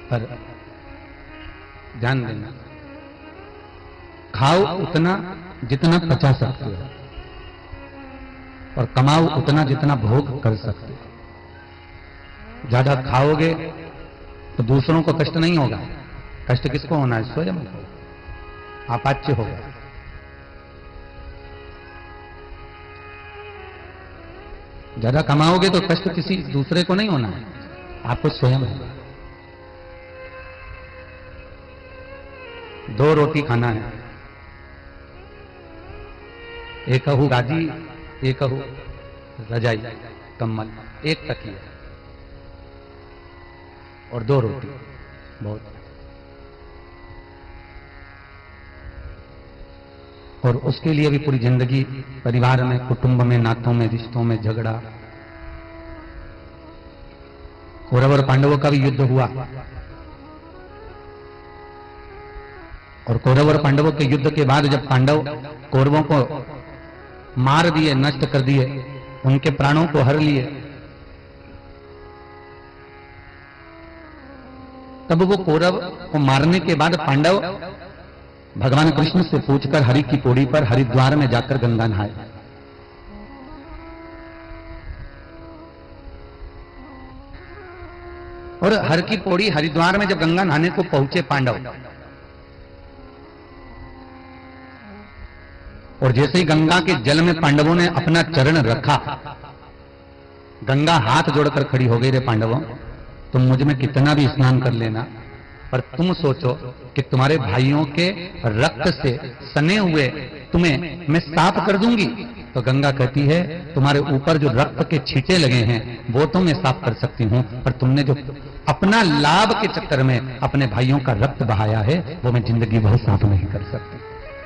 पर ध्यान देना, खाओ उतना जितना पचा सकते हो और कमाओ उतना जितना भोग कर सकते हो। ज्यादा खाओगे तो दूसरों को कष्ट नहीं होगा, कष्ट किसको होना है? स्वयं को, आपाच्य होगा। ज्यादा कमाओगे तो कष्ट किसी दूसरे को नहीं होना है, आपको स्वयं है। 2 रोटी खाना है, एक कहू गाजी, एक कहू रजाई कम्बल, एक तकिया और 2 रोटी बहुत। और उसके लिए भी पूरी जिंदगी परिवार में, कुटुंब में, नातों में, रिश्तों में झगड़ा। कौरव और पांडवों का भी युद्ध हुआ और कौरव और पांडवों के युद्ध के बाद जब पांडव कौरवों को मार दिए, नष्ट कर दिए, उनके प्राणों को हर लिए, तब वो कौरव को मारने के बाद पांडव भगवान कृष्ण से पूछकर हरि की पौड़ी पर हरिद्वार में जाकर गंगा नहाए। और हर की पौड़ी हरिद्वार में जब गंगा नहाने को पहुंचे पांडव, और जैसे ही गंगा के जल में पांडवों ने अपना चरण रखा, गंगा हाथ जोड़कर खड़ी हो गई, रे पांडवों तुम मुझ में कितना भी स्नान कर लेना, पर तुम सोचो कि तुम्हारे भाइयों के रक्त से सने हुए तुम्हें मैं साफ कर दूंगी। तो गंगा कहती है तुम्हारे ऊपर जो रक्त के छींटे लगे हैं वो तो मैं साफ कर सकती हूं, पर तुमने जो अपना लाभ के चक्कर में अपने भाइयों का रक्त बहाया है वो मैं जिंदगी भर साफ नहीं कर सकती,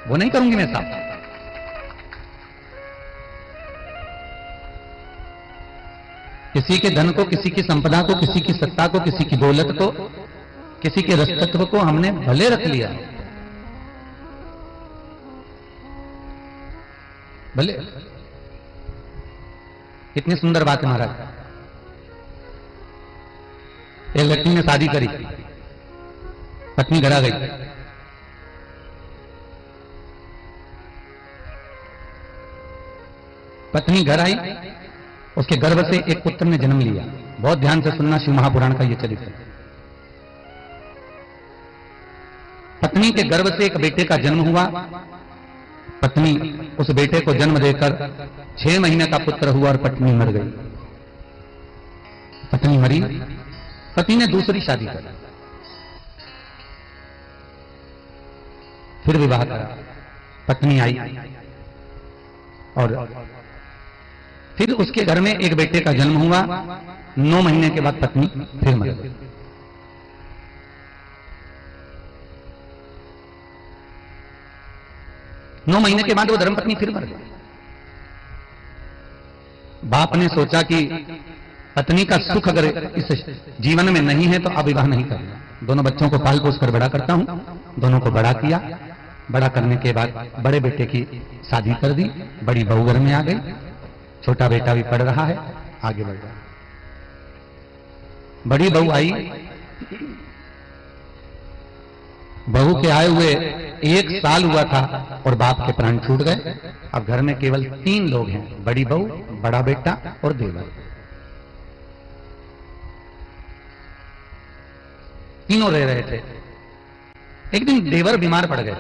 वो नहीं करूंगी मैं साफ। किसी के धन को, किसी की संपदा को, किसी की सत्ता को, किसी की दौलत को, किसी के रसतत्व को हमने भले रख लिया, भले। कितनी सुंदर बात है महाराज। एक व्यक्ति ने शादी करी, पत्नी घर आ गई, पत्नी घर आई, उसके गर्भ से एक पुत्र ने जन्म लिया। बहुत ध्यान से सुनना, शिव महापुराण का यह चरित्र। पत्नी के गर्भ से एक बेटे का जन्म हुआ। पत्नी उस बेटे को जन्म देकर 6 महीने का पुत्र हुआ और पत्नी मर गई। पत्नी मरी, पति ने दूसरी शादी कर, फिर विवाह करा। पत्नी आई और फिर उसके घर में एक बेटे का जन्म हुआ। 9 महीने के बाद पत्नी फिर मर गई। नौ महीने के बाद वो धर्मपत्नी फिर मर गई। बाप ने सोचा कि पत्नी का सुख अगर इस जीवन में नहीं है तो अब विवाह नहीं करना। दोनों बच्चों को पाल पोस कर बड़ा करता हूं। दोनों को बड़ा किया। बड़ा करने के बाद बड़े बेटे की शादी कर दी। बड़ी बहू घर में आ गई। छोटा बेटा भी पढ़ रहा है, आगे बढ़ रहा है। बड़ी बहू आई, बहू के आए हुए 1 साल हुआ था और बाप के प्राण छूट गए। अब घर में केवल 3 लोग हैं, बड़ी बहू, बड़ा बेटा और देवर। तीनों रह रहे थे। एक दिन देवर बीमार पड़ गए।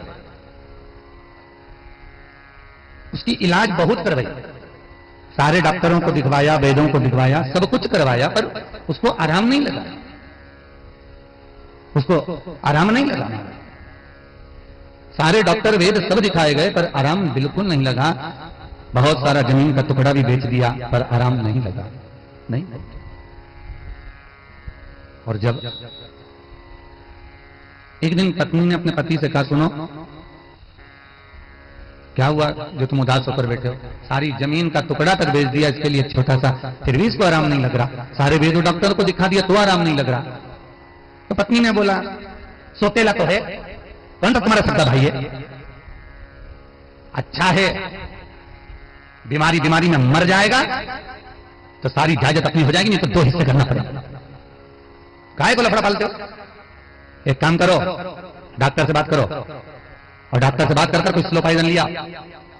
उसकी इलाज बहुत करवाई, सारे डॉक्टरों को दिखवाया, वैद्यों को दिखवाया, सब कुछ करवाया, पर उसको आराम नहीं लगा। उसको आराम नहीं लगा। सारे डॉक्टर वेद सब दिखाए गए पर आराम बिल्कुल नहीं लगा। बहुत सारा जमीन का टुकड़ा भी बेच दिया पर आराम नहीं लगा। नहीं। और जब एक दिन पत्नी ने अपने पति से कहा, सुनो क्या हुआ जो तुम उदास होकर बैठे हो? सारी जमीन का टुकड़ा तक बेच दिया इसके लिए छोटा सा, फिर भी इसको आराम नहीं लग रहा। सारे वेद डॉक्टर को दिखा दिया तो आराम नहीं लग रहा। तो पत्नी ने बोला, सोतेला तो है, कौन सा तुम्हारा सगा भाई है? अच्छा है, बीमारी बीमारी में मर जाएगा तो सारी जायदाद अपनी हो जाएगी, नहीं तो 2 हिस्से करना पड़ेगा। काहे को लफड़ा पालते हो? एक काम करो, डॉक्टर से बात करो, और डॉक्टर से बात कर कोई स्लो पॉइजन लिया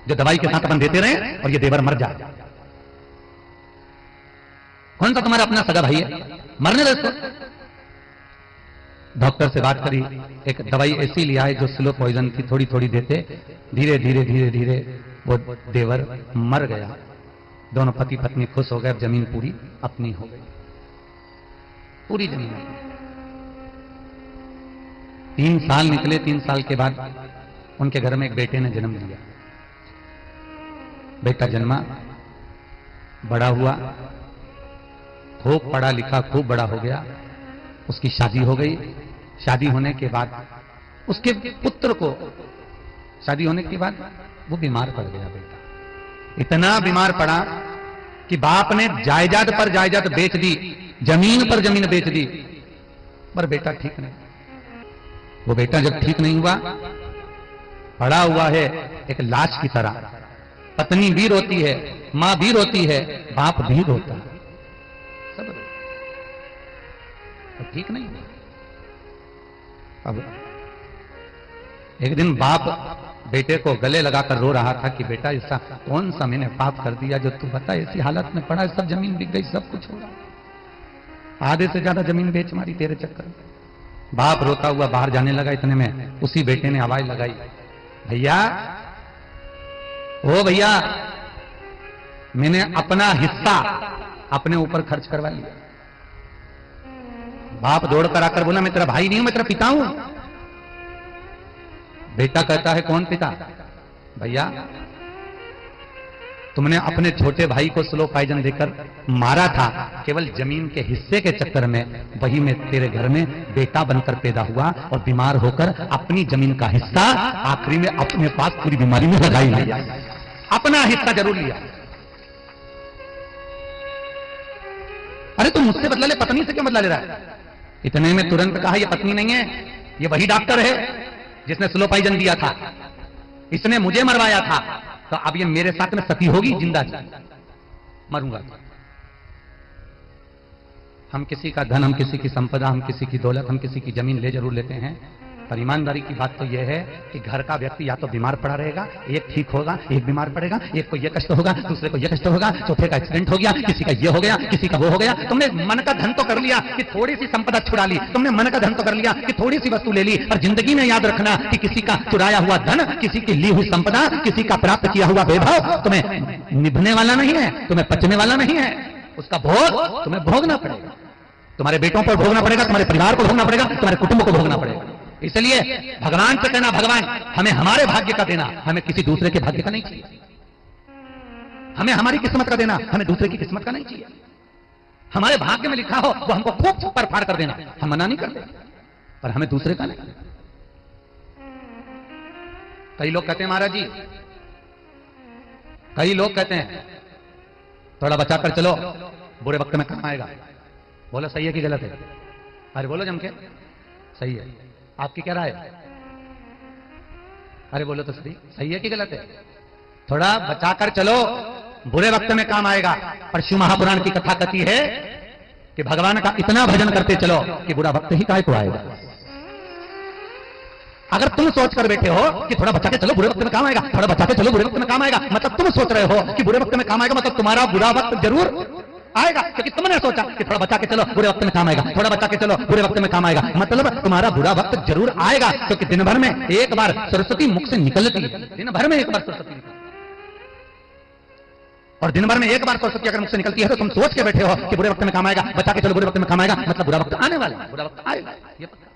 जो दवाई के साथ अपन देते रहे और ये देवर मर जाए। कौन सा तुम्हारा अपना सगा भाई है, मरने दो इसको। डॉक्टर से बात करी, एक दवाई ऐसी लिया है जो स्लो पॉइजन थी, थोड़ी थोड़ी देते, धीरे धीरे धीरे धीरे वो देवर मर गया। दोनों पति पत्नी खुश हो गए, अब जमीन पूरी अपनी हो गई, पूरी जमीन अपनी। 3 साल निकले, 3 साल के बाद उनके घर में एक बेटे ने जन्म लिया। बेटा जन्मा, बड़ा हुआ, खूब पढ़ा लिखा, खूब बड़ा हो गया। उसकी शादी हो गई। शादी होने के बाद उसके पुत्र को, शादी होने के बाद वो बीमार पड़ गया। बेटा इतना बीमार पड़ा कि बाप ने जायदाद पर जायदाद बेच दी, जमीन पर जमीन बेच दी, पर बेटा ठीक नहीं। वो बेटा जब ठीक नहीं हुआ, पड़ा हुआ है एक लाश की तरह। पत्नी भी रोती है, मां भी रोती है, बाप भी रोता है, सब रोते, तो ठीक नहीं हुआ। अब एक दिन बाप बेटे को गले लगाकर रो रहा था कि बेटा ऐसा कौन सा मैंने पाप कर दिया जो तू बता ऐसी हालत में पड़ा, सब जमीन बिक गई, सब कुछ हो रहा, आधे से ज्यादा जमीन बेच मारी तेरे चक्कर में। बाप रोता हुआ बाहर जाने लगा, इतने में उसी बेटे ने आवाज लगाई, भैया, ओ भैया, मैंने अपना हिस्सा अपने ऊपर खर्च करवा लिया। बाप दौड़कर आकर बोला, मैं तेरा भाई नहीं हूं, मैं तेरा पिता हूं। बेटा कहता है, कौन पिता? भैया, तुमने अपने छोटे भाई को स्लो पॉइजन देकर मारा था, केवल जमीन के हिस्से के चक्कर में। वही मैं तेरे घर में बेटा बनकर पैदा हुआ और बीमार होकर अपनी जमीन का हिस्सा आखिरी में अपने पास पूरी बीमारी में लगाई लिया। अपना हिस्सा जरूर लिया। अरे तुम मुझसे बदला ले, पत्नी से क्यों बदला ले रहा है? इतने में तुरंत कहा, ये पत्नी नहीं है, ये वही डॉक्टर है जिसने स्लो पॉइजन दिया था, इसने मुझे मरवाया था, तो अब ये मेरे साथ में सती होगी, जिंदा मरूंगा। हम किसी का धन, हम किसी की संपदा, हम किसी की दौलत, हम किसी की जमीन ले जरूर लेते हैं, पर ईमानदारी की बात तो यह है कि घर का व्यक्ति या तो बीमार पड़ा रहेगा, एक ठीक होगा, एक बीमार पड़ेगा, एक को यह कष्ट होगा, दूसरे को यह कष्ट होगा, चौथे का एक्सीडेंट हो गया, किसी का ये हो गया, किसी का वो हो गया। तुमने मन का धन तो कर लिया कि थोड़ी सी संपदा छुड़ा ली, तुमने मन का धन तो कर लिया कि थोड़ी सी वस्तु ले ली, पर जिंदगी में याद रखना कि किसी का चुराया हुआ धन, किसी की ली हुई संपदा, किसी का प्राप्त किया हुआ वैभव तुम्हें निभने वाला नहीं है, तुम्हें पचने वाला नहीं है। उसका भोग तुम्हें भोगना पड़ेगा, तुम्हारे बेटों पर भोगना पड़ेगा, तुम्हारे परिवार को भोगना पड़ेगा, तुम्हारे कुटुंब को भोगना पड़ेगा। इसलिए भगवान से कहना, भगवान हमें हमारे भाग्य का देना, हमें किसी दूसरे के भाग्य का नहीं चाहिए। हमें हमारी किस्मत का देना, हमें दूसरे की किस्मत का नहीं चाहिए। हमारे भाग्य में लिखा हो वो हमको खूब छप्पर फाड़ कर देना, हम मना नहीं करते, पर हमें दूसरे का नहीं। कई लोग कहते हैं महाराज जी, कई लोग कहते हैं थोड़ा बचा कर चलो, बुरे वक्त में काम आएगा। बोलो सही है कि गलत है? अरे बोलो जम के, सही है। आपकी क्या राय है? अरे बोलो तो सही है कि गलत है? थोड़ा बचाकर चलो, बुरे वक्त में काम आएगा। पर शिव महापुराण की कथा कहती है कि भगवान का इतना भजन करते चलो कि बुरा वक्त ही काहे को आएगा। अगर तुम सोच कर बैठे हो कि थोड़ा बचा के चलो बुरे वक्त में काम आएगा, थोड़ा बचा के चलो बुरे वक्त में काम आएगा, मतलब तुम सोच रहे हो कि बुरे वक्त में काम आएगा, मतलब तुम्हारा बुरा वक्त जरूर आएगा, क्योंकि तुमने सोचा कि थोड़ा बचा के चलो बुरे वक्त में काम आएगा, थोड़ा बचा के चलो बुरे वक्त में काम आएगा, मतलब तुम्हारा बुरा वक्त जरूर आएगा। क्योंकि दिन भर में एक बार सरस्वती मुख से निकलती है, दिन भर में एक बार सरस्वती, और दिन भर में एक बार सरस्वती अगर मुख से निकलती है तो तुम सोच के बैठे हो कि बुरे वक्त में काम आएगा, बचा के चलो बुरे वक्त में काम आएगा, मतलब बुरा वक्त आने वाला है, बुरा वक्त आएगा। ये पता,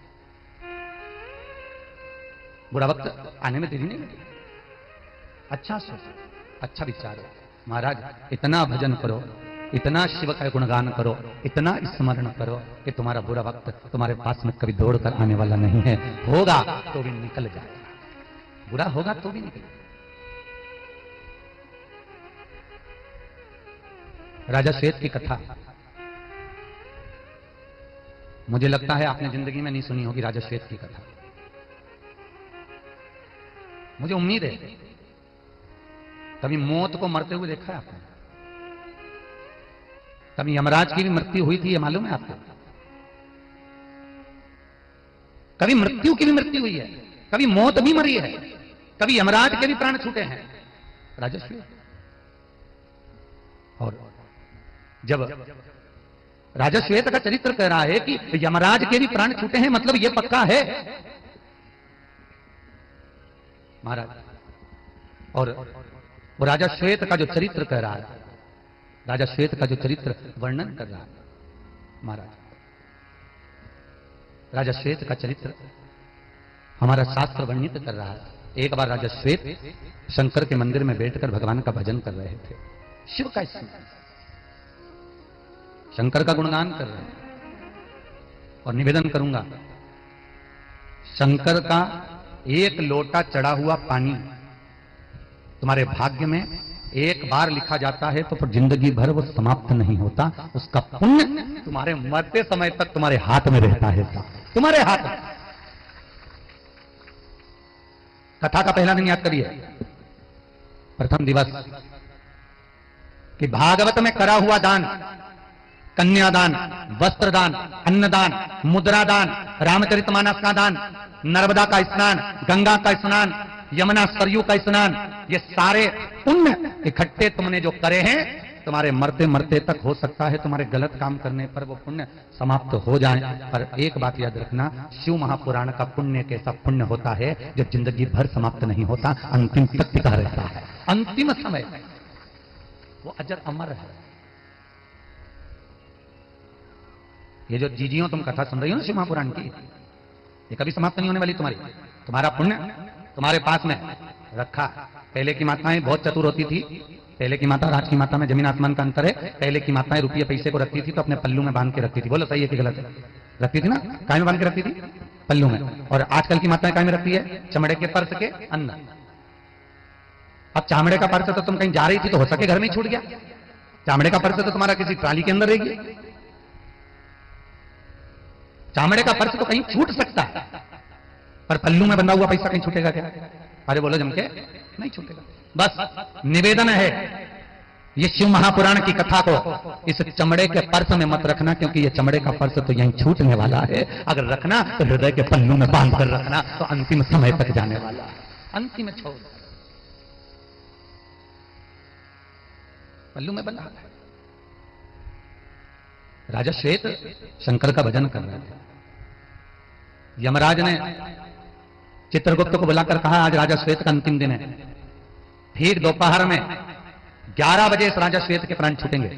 बुरा वक्त आने में देरी नहीं लगेगी। अच्छा सोचो, अच्छा विचारो। महाराज इतना भजन करो, इतना शिव का गुणगान करो, इतना स्मरण करो कि तुम्हारा बुरा वक्त तुम्हारे पास में कभी दौड़ कर आने वाला नहीं है। होगा तो भी निकल जाएगा, बुरा होगा तो भी निकल। राजा श्वेत की कथा मुझे लगता है आपने जिंदगी में नहीं सुनी होगी। राजा श्वेत की कथा मुझे उम्मीद है कभी मौत को मरते हुए देखा है आपने? कभी यमराज की भी मृत्यु हुई थी, ये मालूम है आपको? कभी मृत्यु की भी मृत्यु हुई है, कभी मौत भी मरी है, कभी यमराज के भी प्राण छूटे हैं। राजा श्वेत। और जब राजा श्वेत का चरित्र कह रहा है कि यमराज के भी प्राण छूटे हैं, मतलब यह पक्का है महाराज। और वो राजा श्वेत का जो चरित्र कह रहा है, राजा श्वेत का जो चरित्र वर्णन कर रहा है महाराज, राजा श्वेत का चरित्र हमारा शास्त्र वर्णित कर रहा है। एक बार राजा श्वेत शंकर के मंदिर में बैठकर भगवान का भजन कर रहे थे, शिव का स्मरण, शंकर का गुणगान कर रहे हैं। और निवेदन करूंगा, शंकर का एक लोटा चढ़ा हुआ पानी तुम्हारे भाग्य में एक बार लिखा जाता है तो फिर जिंदगी भर वो समाप्त नहीं होता। उसका पुण्य तुम्हारे मरते समय तक तुम्हारे हाथ में रहता है, तुम्हारे हाथ में। कथा का पहला दिन याद करिए, प्रथम दिवस कि भागवत में करा हुआ दान, कन्यादान, वस्त्रदान, अन्नदान, मुद्रादान, रामचरितमानस का दान, नर्मदा का स्नान, गंगा का स्नान, यमुना सरयू का स्नान, ये सारे पुण्य इकट्ठे तुमने जो करे हैं, तुम्हारे मरते मरते तक हो सकता है तुम्हारे गलत काम करने पर वो पुण्य समाप्त हो जाए। पर एक बात याद रखना, शिव महापुराण का पुण्य कैसा पुण्य होता है जो जिंदगी भर समाप्त नहीं होता, अंतिम तक टिका रहता है। अंतिम समय वो अजर अमर है। ये जो जीजियों तुम कथा सुन रही हो ना शिव महापुराण की, ये कभी समाप्त नहीं होने वाली तुम्हारी। तुम्हारा पुण्य तुम्हारे पास में रखा। पहले की माताएं बहुत चतुर होती थी। पहले की माता और आज की माता में जमीन आसमान का अंतर है। पहले की माताएं रुपये पैसे को रखती थी तो अपने पल्लू में बांध के रखती थी। बोलो सही है कि गलत है? रखती थी ना, काय में बांध के रखती थी? पल्लू में। और आजकल की माताएं काय में रखती है? चमड़े के पर्स के अंदर। अब चामड़े का पर्स तो तुम कहीं जा रही थी तो हो सके घर में छूट गया। चामड़े का पर्स तो तुम्हारा किसी ट्राली के अंदर रहेगी। चामड़े का पर्स तो कहीं छूट सकता है, पर पल्लू में बंधा हुआ पैसा कहीं छूटेगा क्या? अरे बोलो जम के, नहीं छूटेगा। बस निवेदन है, ये शिव महापुराण की कथा को इस चमड़े के पर्स में मत रखना, क्योंकि ये चमड़े का पर्स तो यहीं छूटने वाला है। अगर रखना तो हृदय के पल्लू में बांध कर रखना, तो अंतिम समय तक जाने वाला है। अंतिम छोड़ पल्लू में बंधा है। राजा श्वेत शंकर का भजन कर रहे थे। यमराज ने चित्रगुप्त को बुलाकर कहा आज राजा श्वेत का अंतिम दिन है। ठीक दोपहर में 11 बजे इस राजा श्वेत के प्राण छूटेंगे।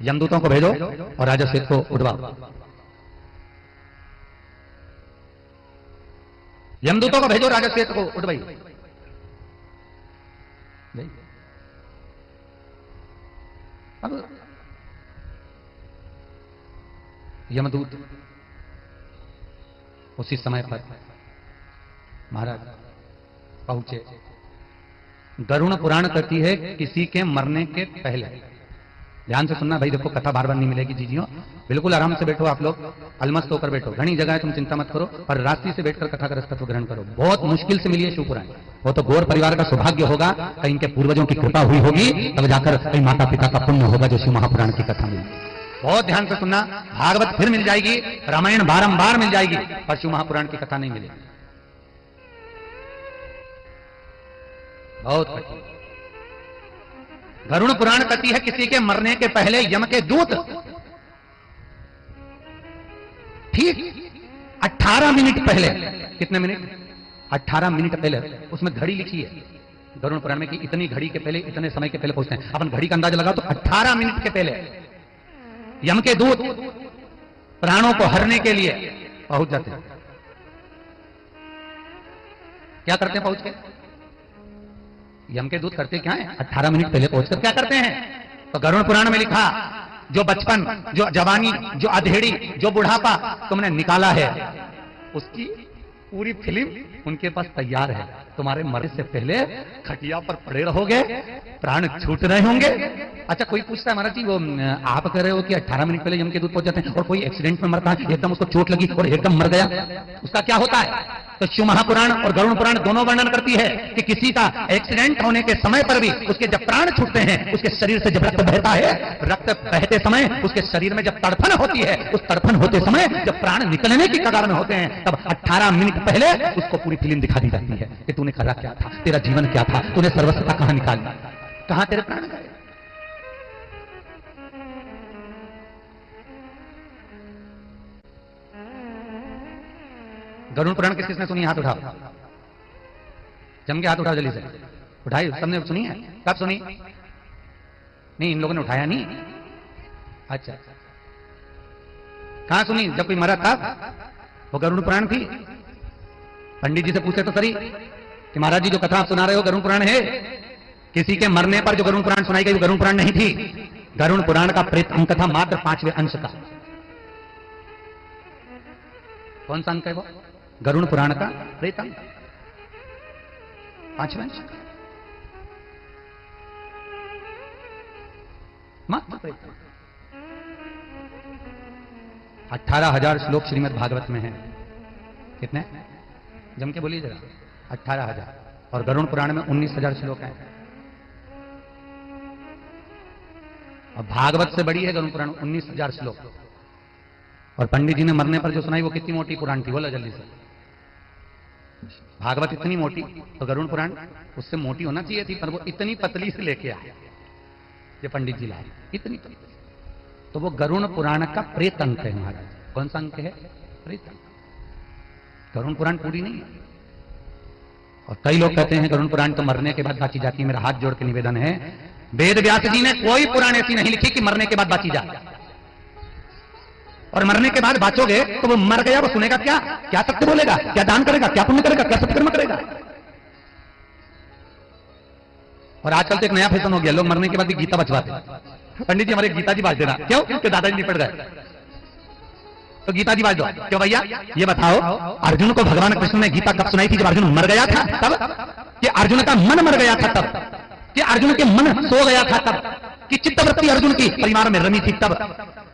यमदूतों को भेजो और राजा श्वेत को उठवाओ। यमदूतों को भेजो, राजा श्वेत को उठवाइए। अब यमदूत उसी समय पर महाराज पहुंचे। गरुड़ पुराण कहती है किसी के मरने के पहले, ध्यान से सुनना भाई, देखो कथा बार बार नहीं मिलेगी जीजियों, बिल्कुल आराम से बैठो आप लोग, अलमस्त होकर बैठो। घनी जगह है, तुम चिंता मत करो, पर रात्रि से बैठकर कथा का रसतत्व ग्रहण करो। बहुत मुश्किल से मिली है शिव पुराण। वो तो गौर परिवार का सौभाग्य होगा, कहीं के पूर्वजों की कृपा हुई होगी, तब जाकर कहीं माता पिता का पुण्य होगा जो शिव महापुराण की कथा मिली। बहुत ध्यान से सुनना, भागवत फिर मिल जाएगी, रामायण बारंबार मिल जाएगी, पर शिव महापुराण की कथा नहीं मिलेगी। बहुत कठिन। गरुड़ पुराण कहती है किसी के मरने के पहले यम के दूत ठीक 18 मिनट पहले, कितने मिनट? 18 मिनट पहले, उसमें घड़ी लिखी है गरुड़ पुराण में कि इतनी घड़ी के पहले, इतने समय के पहले पहुंचते हैं। अपन घड़ी का अंदाजा लगाओ तो 18 मिनट के पहले यम के दूत प्राणों को हरने के लिए पहुंच जाते हैं। क्या करते हैं पहुंच के? यम के दूत करते क्या है? 18 मिनट पहले पहुंचकर क्या करते हैं? तो गरुड़ पुराण में लिखा, जो बचपन, जो जवानी, जो अधेड़ी, जो बुढ़ापा तुमने निकाला है, उसकी पूरी फिल्म उनके पास तैयार है। तुम्हारे मरने से पहले खटिया पर पड़े रहोगे, प्राण छूट रहे होंगे, अच्छा कोई पूछता है महाराज जी वो आप कह रहे हो कि 18 मिनट पहले यम के दूत पहुंच जाते हैं और कोई एक्सीडेंट में मरता है, एकदम उसको चोट लगी और एकदम मर गया, उसका क्या होता है? तो शिव महापुराण और गरुड़ पुराण दोनों वर्णन करती है कि किसी का एक्सीडेंट होने के समय पर भी उसके जब प्राण छूटते हैं, उसके शरीर से जब रक्त बहता है, रक्त बहते समय उसके शरीर में जब तड़फन होती है, उस तड़फन होते समय जब प्राण निकलने की कगार में होते हैं, तब 18 मिनट पहले उसको पूरी फिल्म दिखा दी जाती है कि तूने करा क्या था, तेरा जीवन क्या था, तूने सर्वस्वता कहां निकाली, कहां तेरे प्राण गए। गरुड़ पुराण किस किसने सुनी? हाथ उठाओ, जम के हाथ उठाओ जल्दी से, उठाई सबने सुनी है? कब सुनी? नहीं इन लोगों ने उठाया नहीं। अच्छा कहां सुनी? जब कोई मरा था वो गरुड़ पुराण थी। पंडित जी से पूछे तो सही कि महाराज जी जो कथा आप सुना रहे हो गरुड़ पुराण है, किसी के मरने पर जो गरुड़ पुराण सुनाई गई वो गरुड़ पुराण नहीं थी। गरुड़ पुराण का प्रेत अंक था मात्र 5वें अंश का। कौन सा अंक है वो? गरुड़ पुराण का प्रेत अंक 5वें अंश का मात्र प्रेत। 18,000 श्लोक श्रीमद् भागवत में है। कितने? जम के बोलिए जरा। 18,000 और गरुड़ पुराण में 19,000 श्लोक हैं। और भागवत से बड़ी है गरुड़ पुराण, 19,000 श्लोक। और पंडित जी ने मरने पर जो सुनाई वो कितनी मोटी पुराण थी? बोला जल्दी से। भागवत इतनी मोटी तो गरुड़ पुराण उससे मोटी होना चाहिए थी, पर वो इतनी पतली से लेके आए ये पंडित जी लाए, इतनी पतली। तो वो गरुड़ पुराण का प्रेत अंक है महाराज। कौन सा अंक है? प्रेत अंक। गरुड़ पुराण पूरी नहीं है। और कई लोग कहते हैं गरुड़ पुराण तो मरने के बाद बांची जाती है। मेरा हाथ जोड़ के निवेदन है, वेद व्यास जी ने कोई पुराण ऐसी नहीं लिखी कि मरने के बाद बांची जाए। और मरने के बाद बाँचोगे तो वो मर गया वो सुनेगा क्या? क्या सत्य बोलेगा? क्या दान करेगा? क्या पुण्य करेगा? क्या सत्कर्म करेगा? और आजकल तो एक नया फैशन हो गया, लोग मरने के बाद भी गीता बचवाते हैं। पंडित जी हमारे गीता जी बाज देना। क्यों? क्योंकि दादाजी निपट गए तो गीता जी बाज दो। क्यों भैया? ये बताओ अर्जुन को भगवान कृष्ण ने गीता कब सुनाई थी? जब अर्जुन मर गया था तब? कि अर्जुन का मन मर गया था तब? कि अर्जुन के मन सो गया था तब? कि चित्तवृत्ति अर्जुन की परिवार में रमी थी तब?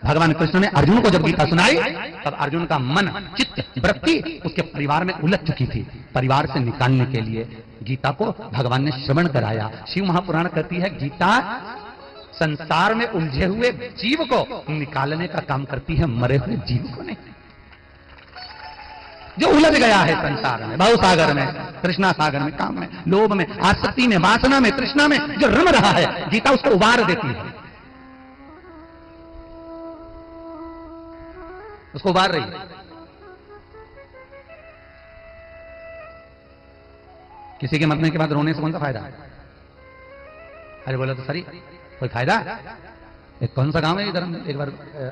भगवान कृष्ण ने अर्जुन को जब गीता सुनाई तब अर्जुन का मन चित्त वृत्ति उसके परिवार में उलझ चुकी थी। परिवार से निकालने के लिए गीता को भगवान ने श्रवण कराया। शिव महापुराण कहती है गीता संसार में उलझे हुए जीव को निकालने का काम करती है, मरे हुए जीव को नहीं। जो उलझ गया है संसार में, भवसागर में, तृष्णा सागर में, काम में, लोभ में, आसक्ति में, वासना में, तृष्णा में जो रम रहा है, गीता उसको उबार देती है, उसको उबार रही है। किसी के मरने के बाद रोने से कौन सा फायदा? अरे बोला तो सही, कोई फायदा? एक कौन सा गांव है इधर? हम एक बार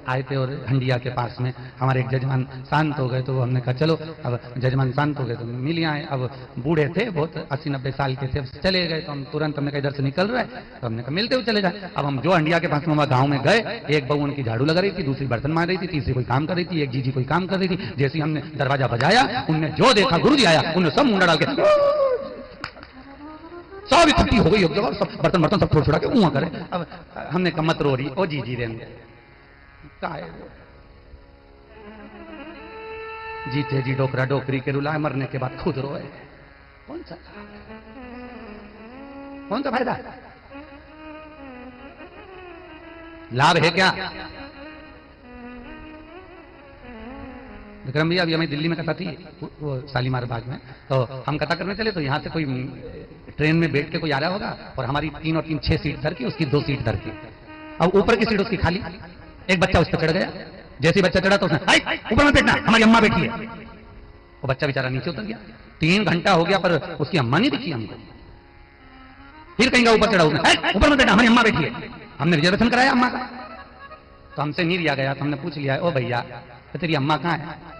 आए थे और हंडिया के पास में हमारे एक जजमान शांत हो गए, तो हमने कहा चलो अब जजमान शांत हो गए तो मिल आए। अब बूढ़े थे बहुत, 80-90 साल के थे, अब चले गए तो हम तुरंत हमने कहा इधर से निकल रहे हैं तो हमने कहा मिलते हुए चले जाए। अब हम जो हंडिया के पास में वहाँ गाँव में गए, एक बहू उनकी झाड़ू लगा रही थी, दूसरी बर्तन मार रही थी, तीसरी कोई काम कर रही थी, एक जीजी कोई काम कर रही थी। जैसे हमने दरवाजा बजाया उनने जो देखा गुरु जी आया, उन्होंने सब मुंडा डाल के सब इकट्ठी हो गई, सब बर्तन बर्तन सब छोड़ छोड़ा के ऊँ करे। अब हमने कहा मत रो रही, ओ जी रेंगे जीते जी डोकरा डोकरी के रुलाए, मरने के बाद खुद रोए। कौन सा फायदा? लाभ है क्या? विक्रम भैया अभी हमें दिल्ली में कथा थी वो शालीमार बाग में, तो हम कथा करने चले तो यहाँ से कोई ट्रेन में बैठ के कोई आ रहा होगा और हमारी 3 और 3 6 सीट धर की, उसकी 2 सीट धर की। अब ऊपर की सीट उसकी खाली, एक बच्चा उस पर चढ़ गया। जैसे ही बच्चा चढ़ा तो उसने ऊपर मत बैठना, हमारी अम्मा बैठी है। वो बच्चा बेचारा नीचे उतर गया। 3 घंटा हो गया पर उसकी अम्मा नहीं दिखी हमको। फिर कहीं ऊपर चढ़ा उसने, ऊपर मत बैठना, हमारी अम्मा बैठी है। हमने रिजर्वेशन कराया अम्मा का, तो हमसे नहीं लिया गया, तो हमने पूछ लिया, ओ भैया तेरी अम्मा कहाँ है?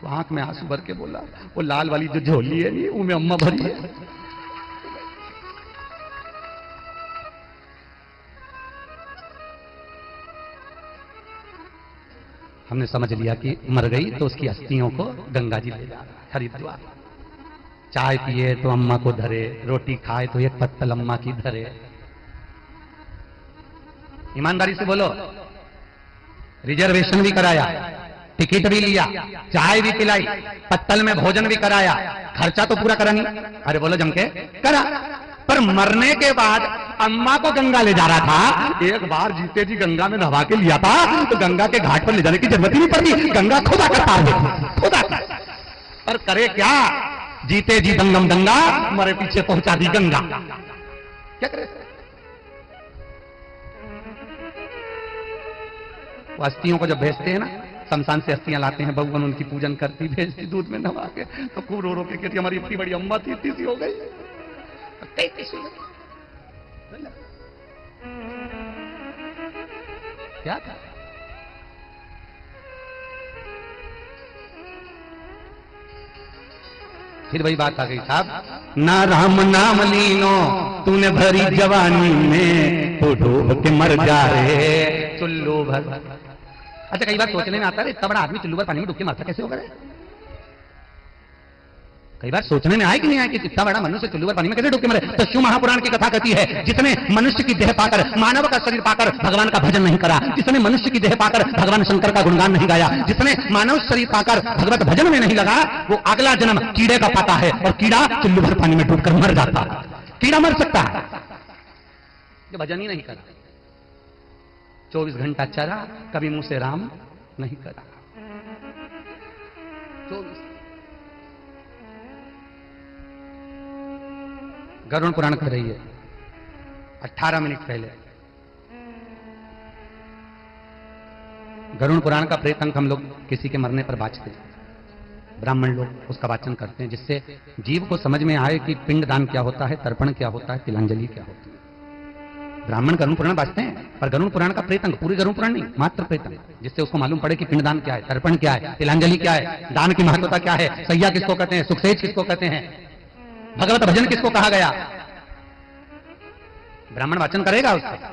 वो आंख में आंसू भर के बोला, वो लाल वाली जो झोली है नहीं, उनमें अम्मा भरी है। हमने समझ लिया कि मर गई तो उसकी अस्थियों को गंगा जी ले जा रहा है हरिद्वार। चाय पिए तो अम्मा को धरे, रोटी खाए तो एक पत्तल अम्मा की धरे। ईमानदारी से बोलो। रिजर्वेशन भी कराया, टिकट भी लिया, चाय भी पिलाई, पत्तल में भोजन भी कराया, खर्चा तो पूरा करा नहीं? अरे बोलो जम के करा। पर मरने के बाद अम्मा को गंगा ले जा रहा था, एक बार जीते जी गंगा में नहा के लिया था, तो गंगा के घाट पर ले जाने की जरूरत ही नहीं पड़ती, गंगा खुदा कर पार देती, खुदा कर। पर करे क्या, जीते जी दंगम दंगा, मरे पीछे पहुंचा दी गंगा। क्या करे? वो अस्थियों को जब भेजते हैं ना, शमशान से अस्थियां लाते हैं, बहुवन उनकी पूजन करती, भेजती दूध में नहा के, तो खूब रो रो के कहती हमारी इतनी बड़ी अम्मा थी, इतनी सी हो गई, क्या था? फिर वही बात आ गई साहब, ना राम नाम लीनो तूने भरी जवानी में, तो डूब के मर जा रे चुल्लू भर। अच्छा कई बार सोचने में आता है इतना बड़ा आदमी चुल्लू भर पानी में डूब के मरता कैसे होगा? कई बार सोचने में आए कि नहीं आए कि इतना बड़ा मनुष्य चुल्लू भर पानी में कैसे डूब के मरे? तो शिव महापुराण की कथा कहती है, जिसने मनुष्य की देह पाकर, मानव का शरीर पाकर भगवान का भजन नहीं करा, जिसने मनुष्य की देह पाकर भगवान शंकर का गुणगान नहीं गाया, जिसने मानव शरीर पाकर भगवत भजन में नहीं लगा, वो अगला जन्म कीड़े का पाता है, और कीड़ा चुल्लू भर पानी में डूबकर मर जाता है। कीड़ा मर सकता है जो भजन ही नहीं करा, 24 घंटा चरा, कभी मुंह से राम नहीं करा। 24 गरुड़ पुराण कह रही है 18 मिनट पहले। गरुड़ पुराण का प्रेत अंक हम लोग किसी के मरने पर बाँचते हैं, ब्राह्मण लोग उसका वाचन करते हैं, जिससे जीव को समझ में आए कि पिंडदान क्या होता है, तर्पण क्या होता है, तिलांजलि क्या होती है। ब्राह्मण गरुड़ पुराण बाँचते हैं, पर गरुड़ पुराण का प्रेत अंक, पूरी गरुड़ पुराण नहीं, मात्र प्रेत अंक, जिससे उसको मालूम पड़े कि पिंडदान क्या है, तर्पण क्या है, तिलांजलि क्या है, दान की महत्वता क्या है, सैया किसको कहते हैं, सुखसेज किसको कहते हैं, भगवत भजन किसको कहा गया। ब्राह्मण वाचन करेगा उसका।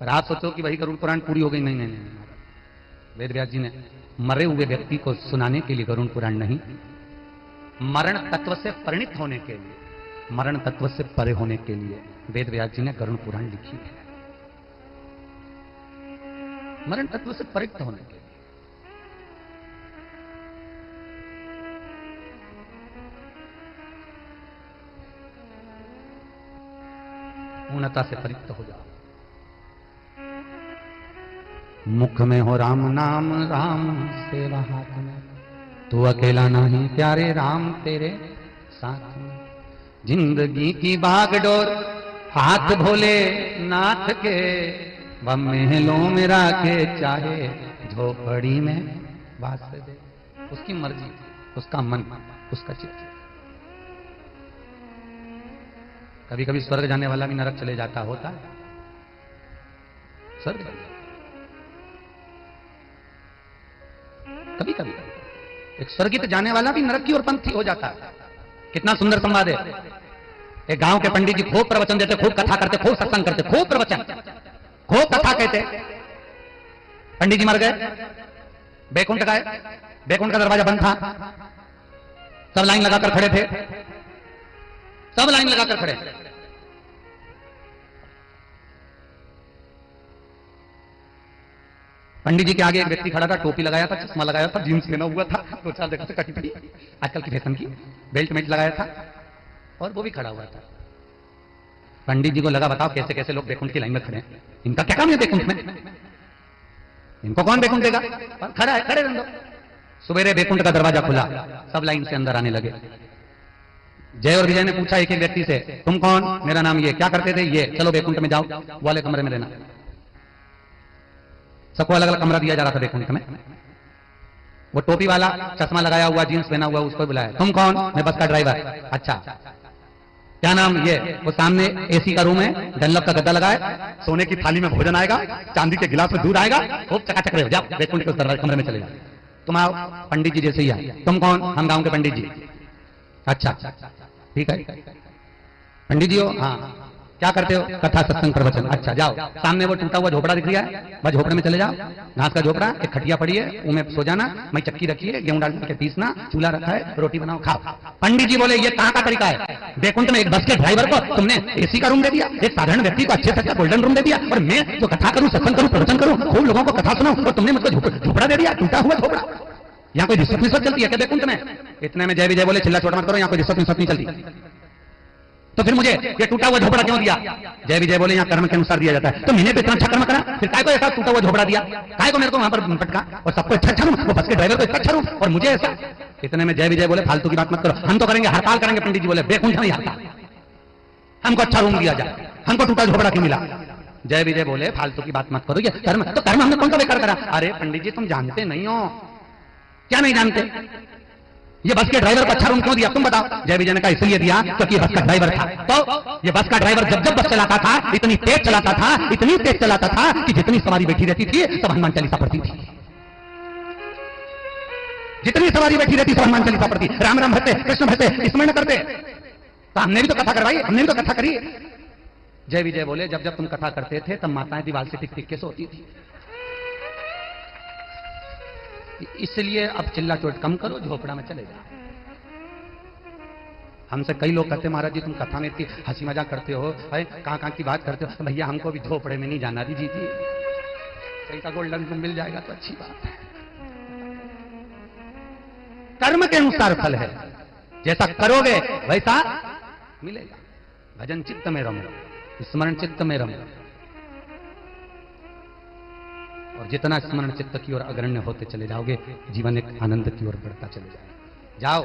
पर आप सोचो कि वही गरुड़ पुराण पूरी हो गई, नहीं नहीं नहीं। वेद व्यास जी ने मरे हुए व्यक्ति को सुनाने के लिए गरुड़ पुराण नहीं, मरण तत्व से परिणित होने के लिए, मरण तत्व से परे होने के लिए वेद व्यास जी ने गरुड़ पुराण लिखी है। मरण तत्व से परिणित होने के लिए। पूर्णता से परिप्त हो जाओ। मुख में हो राम नाम, राम सेवा हाथ में, तू अकेला नहीं प्यारे राम तेरे साथ में। जिंदगी की भागडोर हाथ भोले नाथ के, वह महलों में राखे चाहे झोपड़ी में वास दे। उसकी मर्जी, उसका मन, उसका चित्त। कभी कभी स्वर्ग जाने वाला भी नरक चले जाता होता है, स्वर्ग कभी कभी एक स्वर्गित जाने वाला भी नरक की ओर पंथी हो जाता है। कितना सुंदर संवाद है। एक गांव के पंडित जी खूब प्रवचन देते, खूब कथा करते, खूब सत्संग करते, खूब प्रवचन, खूब कथा कहते। पंडित जी मर गए, बैकुंठ गए, बैकुंठ का दरवाजा बंद था, सब लाइन लगाकर खड़े थे, सब लाइन लगाकर खड़े। पंडित जी के आगे एक व्यक्ति खड़ा था, टोपी लगाया था, चश्मा लगाया था, जींस पहना हुआ था, 2-4 जगह से कटी पड़ी आजकल की फैशन की, बेल्ट मेट लगाया था, और वो भी खड़ा हुआ था। पंडित जी को लगा बताओ कैसे कैसे लोग बैकुंठ की लाइन में खड़े हैं, इनका क्या काम है बैकुंठ में, इनको कौन बैकुंठ देगा, खड़ा है, खड़े रहने दो। सुबेरे बैकुंठ का दरवाजा खुला, सब लाइन से अंदर आने लगे। जय और विजय ने पूछा एक एक व्यक्ति से, तुम कौन? मेरा नाम ये। क्या करते थे? ये। चलो बैकुंठ में जाओ, वाले कमरे में रहना। सबको अलग अलग कमरा दिया जा रहा था बैकुंठ में। वो टोपी वाला, चश्मा लगाया हुआ, जींस पहना हुआ, उसको बुलाया, तुम कौन? मैं बस का ड्राइवर। अच्छा, क्या नाम? ये। वो सामने एसी का रूम है, डनलप का गद्दा लगाए, सोने की थाली में भोजन आएगा, चांदी के गिलास में दूध आएगा, खूब चकाचक रहे, जाओ बैकुंठ के उस दरवाजे कमरे में चले जाओ। तुम आओ, पंडित जी जैसे ही आए। तुम कौन? हम गांव के पंडित जी। अच्छा ठीक है, पंडित जी हो? हाँ। क्या करते हो? कथा सत्संग प्रवचन। अच्छा जाओ, सामने वो टूटा हुआ झोपड़ा दिख रहा है, वह झोपड़े में चले जाओ, घास का झोपड़ा, एक खटिया पड़ी है, उनमें सो जाना, मैं चक्की रखी है, गेहूं डाल के पीसना, चूल्हा रखा है, रोटी बनाओ खाओ। पंडित जी बोले ये कहां का तरीका है? बैकुंठ में एक बस के ड्राइवर को तुमने एसी का रूम दे दिया, एक साधारण व्यक्ति को अच्छे से अच्छा गोल्डन रूम दे दिया, और मैं जो कथा करूं, सत्संग करूं, प्रवचन करूं, खूब लोगों को कथा सुनाऊं, और तुमने मुझको झोपड़ा दे दिया, टूटा हुआ झोपड़ा। यहाँ कोई रिश्वत मिश्वत चलती है क्या बैकुंठ में? इतने में जय विजय बोले चिल्ला छोटा मत करो, यहाँ कोई रिश्वत मिश्वत नहीं चलती। तो फिर मुझे ये टूटा हुआ झोपड़ा क्यों दिया? जय विजय बोले यहाँ कर्म के अनुसार दिया जाता है। तो मैंने तो इतना अच्छा कर्म करा, फिर काय को ऐसा टूटा हुआ झोपड़ा दिया? काय को मेरे को वहां पर पटका? और सबको अच्छा रूम, वो बस के ड्राइवर को इतना अच्छा रूम, और मुझे ऐसा? इतने में जय विजय बोले फालतू की बात मत करो, हम तो करेंगे, हड़ताल करेंगे। पंडित जी बोले बैकुंठ नहीं आता, हमको अच्छा रूम दिया जाए, हमको टूटा झोपड़ा क्यों मिला? जय विजय बोले फालतू की बात मत करो, ये कर्म, तो कर्म हमने कौन सा बेकार करा? अरे पंडित जी तुम जानते नहीं हो। क्या नहीं जानते? ये बस के ड्राइवर को अच्छा रूम क्यों दिया तुम बताओ? जय विजय ने कहा इसलिए दिया क्योंकि बस का ड्राइवर था। तो ये बस का ड्राइवर जब जब बस चलाता था इतनी तेज चलाता था, इतनी तेज चलाता था कि जितनी सवारी बैठी रहती थी सब हनुमान चालीसा पढ़ती थी। जितनी सवारी बैठी रहती सब हनुमान चालीसा पढ़ती, राम राम भरते, कृष्ण भरते, स्मरण करते। तो हमने भी तो कथा करवाई, हमने भी तो कथा करी। जय विजय बोले जब जब तुम कथा करते थे तब माताएं दीवार से टिक टिक के सोती थी, इसलिए अब चिल्ला चोट कम करो, झोपड़ा में चले जाओ। हमसे कई लोग कहते महाराज जी तुम कथा में इतनी हंसी मजाक करते हो, कहां कहां की बात करते हो। भैया हमको भी झोपड़े में नहीं जाना दीजिए, कहीं का गोल्डन रूम मिल जाएगा तो अच्छी बात है। कर्म के अनुसार फल है, जैसा करोगे वैसा मिलेगा। भजन चित्त में रमो, स्मरण चित्त में रमो, और जितना स्मरण चित्त की ओर अग्रण्य होते चले जाओगे जीवन एक आनंद की ओर बढ़ता चले जाएगा। जाओ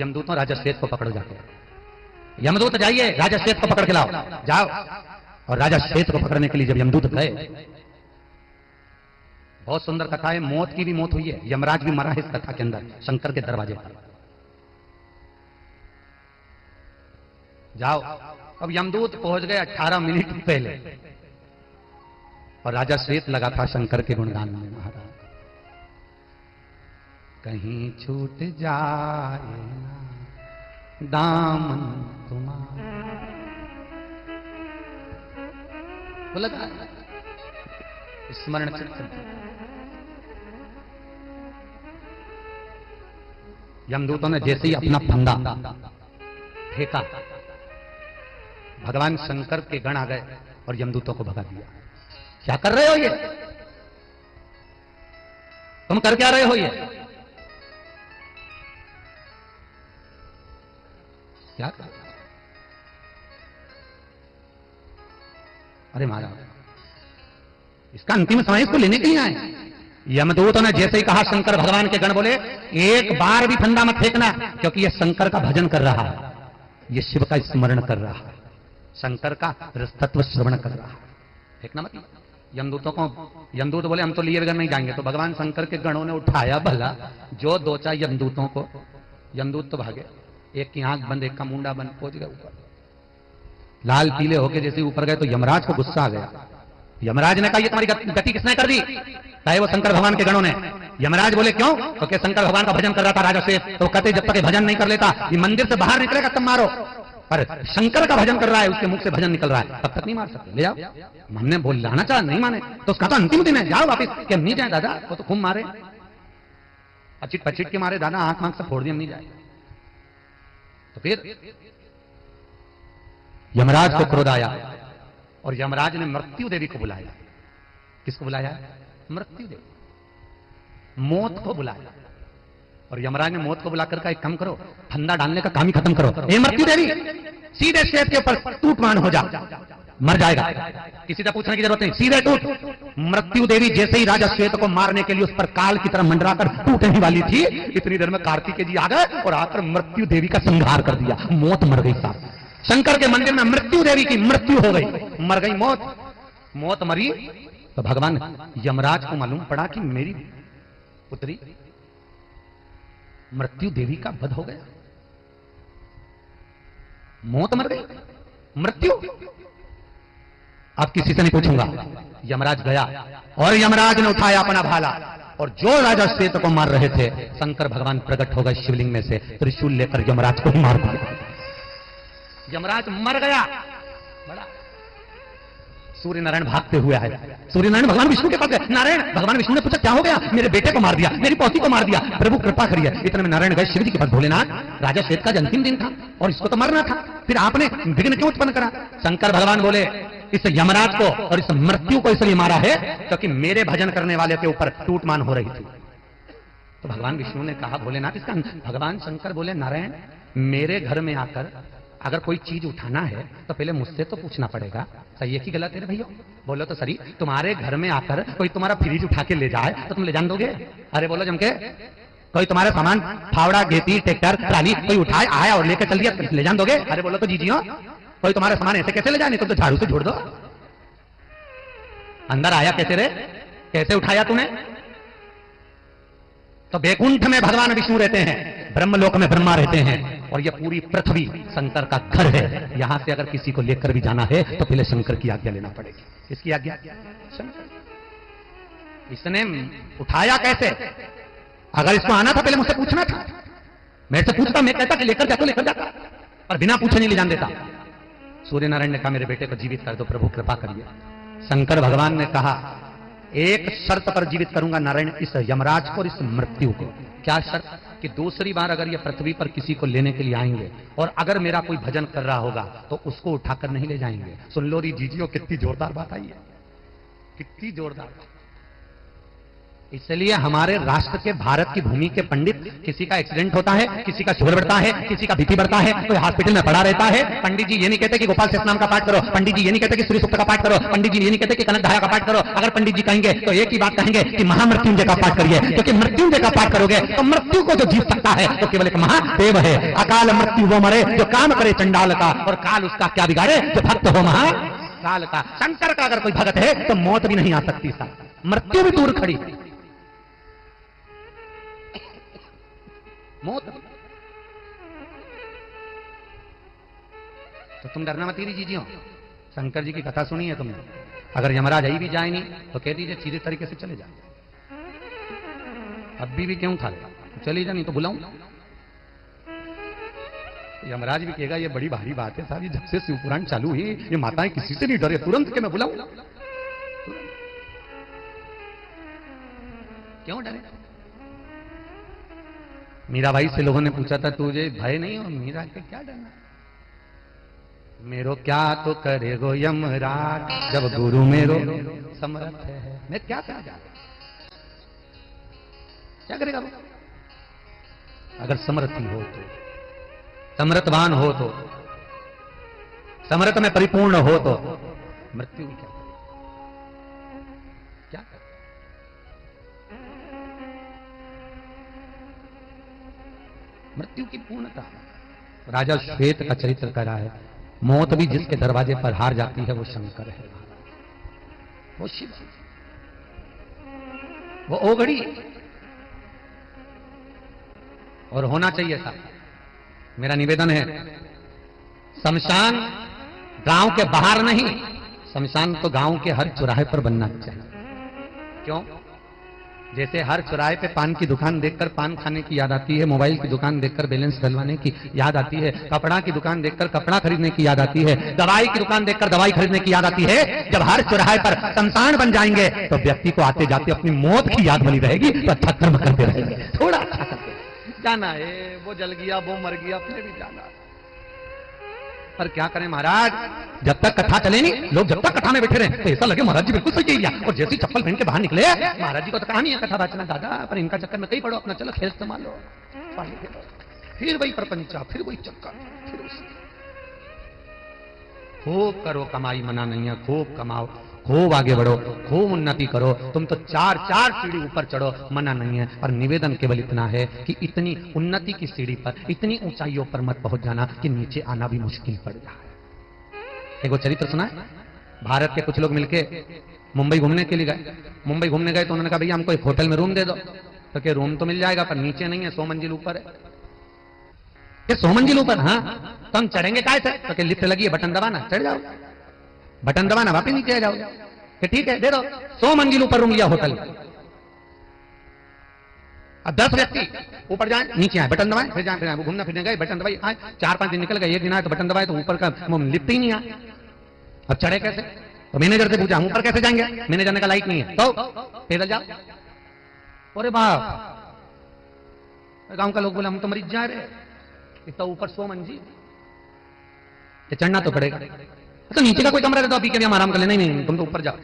यमदूतों राजा श्वेत को पकड़ो, जाके यमदूत जाइए राजा श्वेत को पकड़ के लाओ, जाओ। और राजा श्वेत को पकड़ने के लिए जब यमदूत गए, बहुत सुंदर कथा है, मौत की भी मौत हुई है, यमराज भी मरा है इस कथा के अंदर, शंकर के दरवाजे पर। जाओ, अब यमदूत पहुंच गए 18 मिनट पहले, और राजा श्वेत लगा था शंकर के गुणगान में। महाराज कहीं छूट जाए ना दामन तुम्हारा, बोला स्मरण चित्त। यमदूतों ने जैसे ही अपना फंदा फेंका, भगवान शंकर के गण आ गए और यमदूतों को भगा दिया। क्या कर रहे हो ये? तुम कर क्या रहे हो ये? क्या कर? अरे महाराज इसका अंतिम समय इसको लेने के लिए आए। यमदूतों ने जैसे ही कहा, शंकर भगवान के गण बोले एक बार भी फंदा मत फेंकना, क्योंकि ये शंकर का भजन कर रहा है, ये शिव का स्मरण कर रहा है, शंकर का तत्व श्रवण कर रहा है, फेंकना मत। यमदूतों को, यमदूत बोले हम तो लिए बगैर नहीं जाएंगे। तो भगवान शंकर के गणों ने उठाया भला जो दो चार यमदूतों को, यमदूत तो भागे, एक की आंख बंद, एक का मुंडा बंद, पहुंच गए ऊपर, लाल पीले होके जैसे ऊपर गए तो यमराज को गुस्सा आ गया। यमराज ने कहा ये तुम्हारी गति किसने कर दी? चाहे वो शंकर भगवान के गणों ने। यमराज बोले क्यों? क्योंकि शंकर भगवान का भजन कर रहा था राजा श्वेत, तो कहते जब तक भजन नहीं कर लेता ये मंदिर से बाहर निकलेगा तब मारो, पर शंकर का भजन कर रहा है, उसके मुख से भजन निकल रहा है, तब तक नहीं मार सकते, ले जाओ। हमने बोल लाना चाहा, नहीं माने, तो उसका तो अंतिम दिन है, जाओ वापिस। कि हम नहीं जाए दादा, वो तो खूब मारे, अचिट पचिट के मारे दादा, आंख मांख से फोड़ दिए, हम नहीं जाए। तो फिर यमराज को क्रोध आया और यमराज ने मृत्यु देवी को बुलाया। किसको बुलाया? मृत्यु देवी, मौत को बुलाया। और यमराज ने मौत को बुलाकर कहा एक काम करो, फंदा डालने का काम ही खत्म करो। ए मृत्यु देवी, सीधे श्वेत के ऊपर टूटमान हो जा, मर जाएगा, किसी से पूछने की जरूरत नहीं, सीधे टूट। मृत्यु देवी जैसे ही राजा श्वेत को मारने के लिए उस पर काल की तरह मंडराकर टूटने वाली थी, इतनी देर में कार्तिकेय जी आ गए और आकर मृत्यु देवी का संहार कर दिया। मौत मर गई साहब, शंकर के मंदिर में मृत्यु देवी की मृत्यु हो गई, मर गई मौत। मौत मरी तो भगवान यमराज को मालूम पड़ा कि मेरी पुत्री मृत्यु देवी का वध हो गया, मौत मर गई, मृत्यु। अब किसी से नहीं पूछूंगा। यमराज गया और यमराज ने उठाया अपना भाला, और जो राजा श्वेत को मार रहे थे शंकर भगवान प्रकट हो गए शिवलिंग में से, त्रिशूल लेकर यमराज को ही मार दिया। यमराज मर गया, बड़ा सूर्य नारायण भागते हुए आए। सूर्य नारायण भगवान विष्णु के पास गए। नारायण, भगवान विष्णु ने पूछा क्या हो गया? मेरे बेटे को मार दिया, मेरी पौती को मार दिया, प्रभु कृपा करिए। इतने में नारायण गए शिव जी के पास। भोलेनाथ, राजा श्वेत का अंतिम दिन था और इसको तो मरना था, फिर आपने विघ्न क्यों उत्पन्न करा? शंकर भगवान बोले इस यमराज को और इस मृत्यु को इसलिए मारा है क्योंकि मेरे भजन करने वाले के ऊपर टूटमान हो रही थी। तो भगवान विष्णु ने कहा भोलेनाथ इसका। भगवान शंकर बोले नारायण, मेरे घर में आकर अगर कोई चीज उठाना है तो पहले मुझसे तो पूछना पड़ेगा, सही है कि गलत है भैया? बोलो तो सही। तुम्हारे घर में आकर कोई तुम्हारा फ्रिज उठा के ले जाए तो तुम ले जान दोगे? अरे बोलो जम के। कोई तुम्हारा सामान फावड़ा, गेती, ट्रैक्टर, ट्राली कोई उठाए आया और लेकर चल दिया, ले जान दोगे? अरे बोलो तो जीजियो। कोई तुम्हारा सामान ऐसे कैसे ले जाए? तुम तो झाड़ू से छोड़ दो। अंदर आया कैसे रे? कैसे उठाया तूने? तो बैकुंठ में भगवान विष्णु रहते हैं, ब्रह्मलोक में ब्रह्मा रहते हैं और यह पूरी पृथ्वी शंकर का घर है। यहां से अगर किसी को लेकर भी जाना है तो पहले शंकर की आज्ञा लेना पड़ेगी। किसकी आज्ञा? शंकर। इसने उठाया कैसे? अगर इसको आना था पहले मुझसे पूछना था। मेरे से पूछता, मैं कहता कि लेकर जा तो लेकर जाता, और बिना पूछे नहीं ले जान देता। सूर्य नारायण ने कहा मेरे बेटे को जीवित कर दो, प्रभु कृपा करिए। शंकर भगवान ने कहा एक शर्त पर जीवित करूंगा नारायण, इस यमराज को और इस मृत्यु को। क्या शर्त? कि दूसरी बार अगर ये पृथ्वी पर किसी को लेने के लिए आएंगे और अगर मेरा कोई भजन कर रहा होगा तो उसको उठाकर नहीं ले जाएंगे। सुन लो री जीजियो, कितनी जोरदार बात आई है, कितनी जोरदार बात। इसलिए हमारे राष्ट्र के, भारत की भूमि के पंडित, किसी का एक्सीडेंट होता है, किसी का शुगर बढ़ता है, किसी का बीपी बढ़ता है, कोई हॉस्पिटल में पड़ा रहता है, पंडित जी ये नहीं कहते कि गोपाल सहस्त्रनाम का पाठ करो, पंडित जी ये नहीं कहते कि सूर्य सूक्त का पाठ करो, पंडित जी ये नहीं कहते कि कनक धारा का पाठ करो। अगर पंडित जी कहेंगे तो एक ही बात कहेंगे कि महामृत्युंजय का पाठ करिए, क्योंकि मृत्युंजय का पाठ करोगे तो मृत्यु को जो जीत सकता है तो केवल एक महादेव है। अकाल मृत्यु वो मरे जो काम करे चंडाल का, और काल उसका क्या बिगाड़े जो भक्त हो महाकाल का। शंकर का अगर कोई भगत है तो मौत भी नहीं आ सकती, मृत्यु भी दूर खड़ी, मौत। तो तुम डरना मत जीजियो। शंकर जी की कथा सुनी है तुमने? अगर यमराज आई भी जाए नहीं तो कह दीजिए सीधे तरीके से चले जाए। अभी भी क्यों उठा ले, चली जा, नहीं तो बुलाऊं। यमराज भी कहेगा ये बड़ी भारी बात है साहब, ये जब से शिवपुराण चालू हुई ये माताएं किसी से नहीं डरे, तुरंत के मैं बुलाऊं। क्यों डरे? मीराबाई से लोगों ने पूछा था तुझे भय नहीं हो? मीरा के क्या डरना, मेरो क्या तो करेगो यमराज जब गुरु मेरो समर्थ है। मैं क्या करेगा, क्या करेगा वो? अगर समर्थी हो तो, समर्थवान हो तो, समर्थ में परिपूर्ण हो तो मृत्यु भी क्या करे? मृत्यु की पूर्णता। राजा श्वेत का चरित्र कर रहा है, मौत भी जिसके दरवाजे पर हार जाती है वो शंकर है, वो शिव, वो ओघड़ी। और होना चाहिए था। मेरा निवेदन है, शमशान गांव के बाहर नहीं, शमशान तो गांव के हर चौराहे पर बनना चाहिए। क्यों? जैसे हर चौराहे पे पान की दुकान देखकर पान खाने की याद आती है, मोबाइल की दुकान देखकर बैलेंस डलवाने की याद आती है, कपड़ा की दुकान देखकर कपड़ा खरीदने की याद आती है, दवाई की दुकान देखकर दवाई खरीदने की याद आती है। जब हर चौराहे पर शमशान बन जाएंगे तो व्यक्ति को आते जाते अपनी मौत की याद बनी रहेगी, तो अच्छा कर्म करते रहेंगे। थोड़ा अच्छा करते जाना है, वो जल गया वो मर गया, अपने भी जाना। पर क्या करें महाराज, जब तक कथा चले नहीं, लोग जब तक कथा में बैठे रहे तो ऐसा लगे महाराज जी बिल्कुल सही कह दिया, और जैसे चप्पल पहन के बाहर निकले, महाराज जी को तो कहा नहीं है कथा वाचना दादा, पर इनका चक्कर में कहीं पड़ो, अपना चलो खेल संभाल लो, फिर वही प्रपंचा, फिर वही चक्कर, फिर उसी। खूब करो कमाई, मना नहीं है, खूब कमाओ, खूब आगे बढ़ो, खूब उन्नति करो, तुम तो चार सीढ़ी ऊपर चढ़ो, मना नहीं है। पर निवेदन केवल इतना है कि इतनी उन्नति की सीढ़ी पर, इतनी ऊंचाइयों पर मत पहुंच जाना कि नीचे आना भी मुश्किल पड़ जाए। एक चरित्र सुना है, भारत के कुछ लोग मिलके मुंबई घूमने के लिए गए। मुंबई घूमने गए तो उन्होंने कहा भैया हमको एक होटल में रूम दे दो। तो क्या रूम तो मिल जाएगा पर नीचे नहीं है, 100 मंजिल ऊपर है। 100 मंजिल ऊपर? हाँ। तो हम चढ़ेंगे काय से? तो क्या लिफ्ट लगी है, बटन दबाना, चढ़ जाओ, बटन दबाना, वापस नीचे आ जाओ। कि ठीक है दे दो। 100 मंजिल ऊपर रूम लिया होटल। अब 10 व्यक्ति ऊपर जाए, नीचे आए, बटन दबाए, फिर जाए, वो घूमना फिरने गए, बटन दबाई आए, 4-5 दिन निकल गए, एक दिन आए तो बटन दबाए तो ऊपर का लिफ्ट ही नहीं आया। अब चढ़े कैसे? तो मैनेजर से पूछा, हम ऊपर कैसे जाएंगे, मैनेजर ने कहा लाइट नहीं है, तो पैदल जाओ। अरे बाप, गांव का लोग बोला हम तो मरीज जा रहे, इतना ऊपर 100 मंजिल, ये चढ़ना तो पड़ेगा। तो नीचे का कोई कमरा दे दो, अभी के लिए हम आराम कर लेना। नहीं, तुम तो ऊपर जाओ।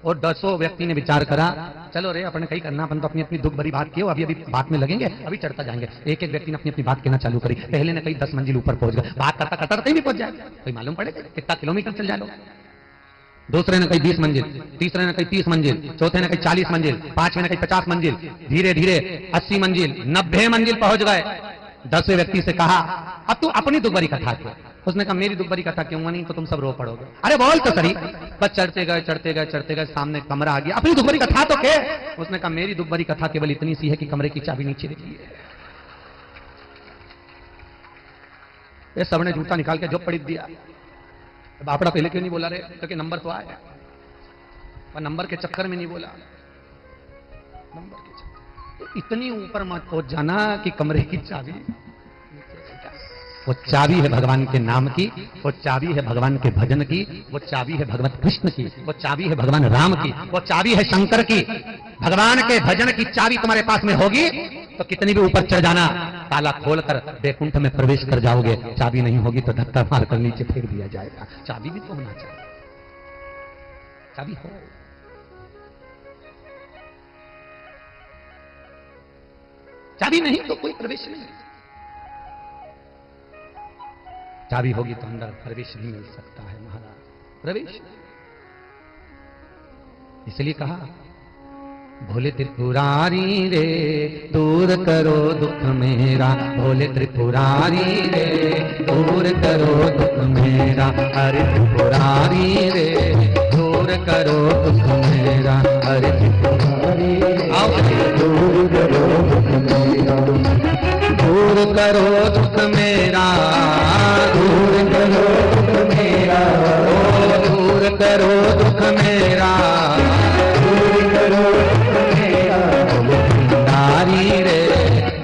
और 100 व्यक्ति ने विचार करा, चलो रे अपने कहीं करना, अपन तो अपनी अपनी दुख भरी बात की हो, अभी अभी बात में लगेंगे, अभी चढ़ता जाएंगे। एक एक व्यक्ति ने अपनी अपनी बात कहना चालू करी। पहले ने कहीं 10 मंजिल ऊपर पहुंच गए, बात करता करता कहीं भी पहुंच जाए, कोई मालूम पड़ेगा कितना किलोमीटर चल जाए। दूसरे ने कहीं 20 मंजिल, तीसरे ने कहीं 30 मंजिल, चौथे ने कहीं 40 मंजिल, पांचवें ने कहीं 50 मंजिल, धीरे धीरे 80 मंजिल, 90 मंजिल पहुंच गए। 10वें व्यक्ति से कहा, अब तू अपनी दुख भरी कथा क्यों? उसने कहा मेरी दुख भरी कथा क्यों, नहीं तो तुम सब रो पड़ोगे। अरे बोल तो सही। बस चढ़ते गए चढ़ते गए चढ़ते गए, सामने कमरा आ गया। अपनी दुख भरी कथा तो क्या? उसने कहा मेरी दुख भरी कथा केवल इतनी सी है कि कमरे की चाबी नीचे रखी है। ये सबने जूता निकाल के जो पड़ी दिया। बापड़ा पहले क्यों नहीं बोला रे, क्योंकि नंबर तो आया, पर नंबर के चक्कर में नहीं बोला। नंबर के चक्कर, इतनी ऊपर मत पहुंच जाना कि कमरे की चाबी। वो चाबी है भगवान के नाम की, वो चाबी है भगवान के भजन की, वो चाबी है भगवान कृष्ण की, वो चाबी है भगवान राम की, वो चाबी है शंकर की। भगवान के भजन की चाबी तुम्हारे पास में होगी तो कितनी भी ऊपर चढ़ जाना, ताला खोलकर बैकुंठ में प्रवेश कर जाओगे। चाबी नहीं होगी तो धक्का मारकर नीचे फेंक दिया जाएगा। चाबी भी तो होना चाहिए, चाबी हो। चाबी नहीं तो कोई प्रवेश नहीं। चाबी होगी तो अंदर प्रवेश नहीं मिल सकता है महाराज, प्रवेश। इसलिए कहा भोले त्रिपुरारी रे दूर करो दुख मेरा, भोले त्रिपुरारी रे दूर करो दुख मेरा, अरे त्रिपुरारी रे दूर करो दुख मेरा, अरे त्रिपुरारी दूर करो दुख मेरा, दूर करो दुख मेरा, दूर करो दुख मेरा, ओ दूर करो दुख मेरा, दूर करो दुख मेरा, भंडारी रे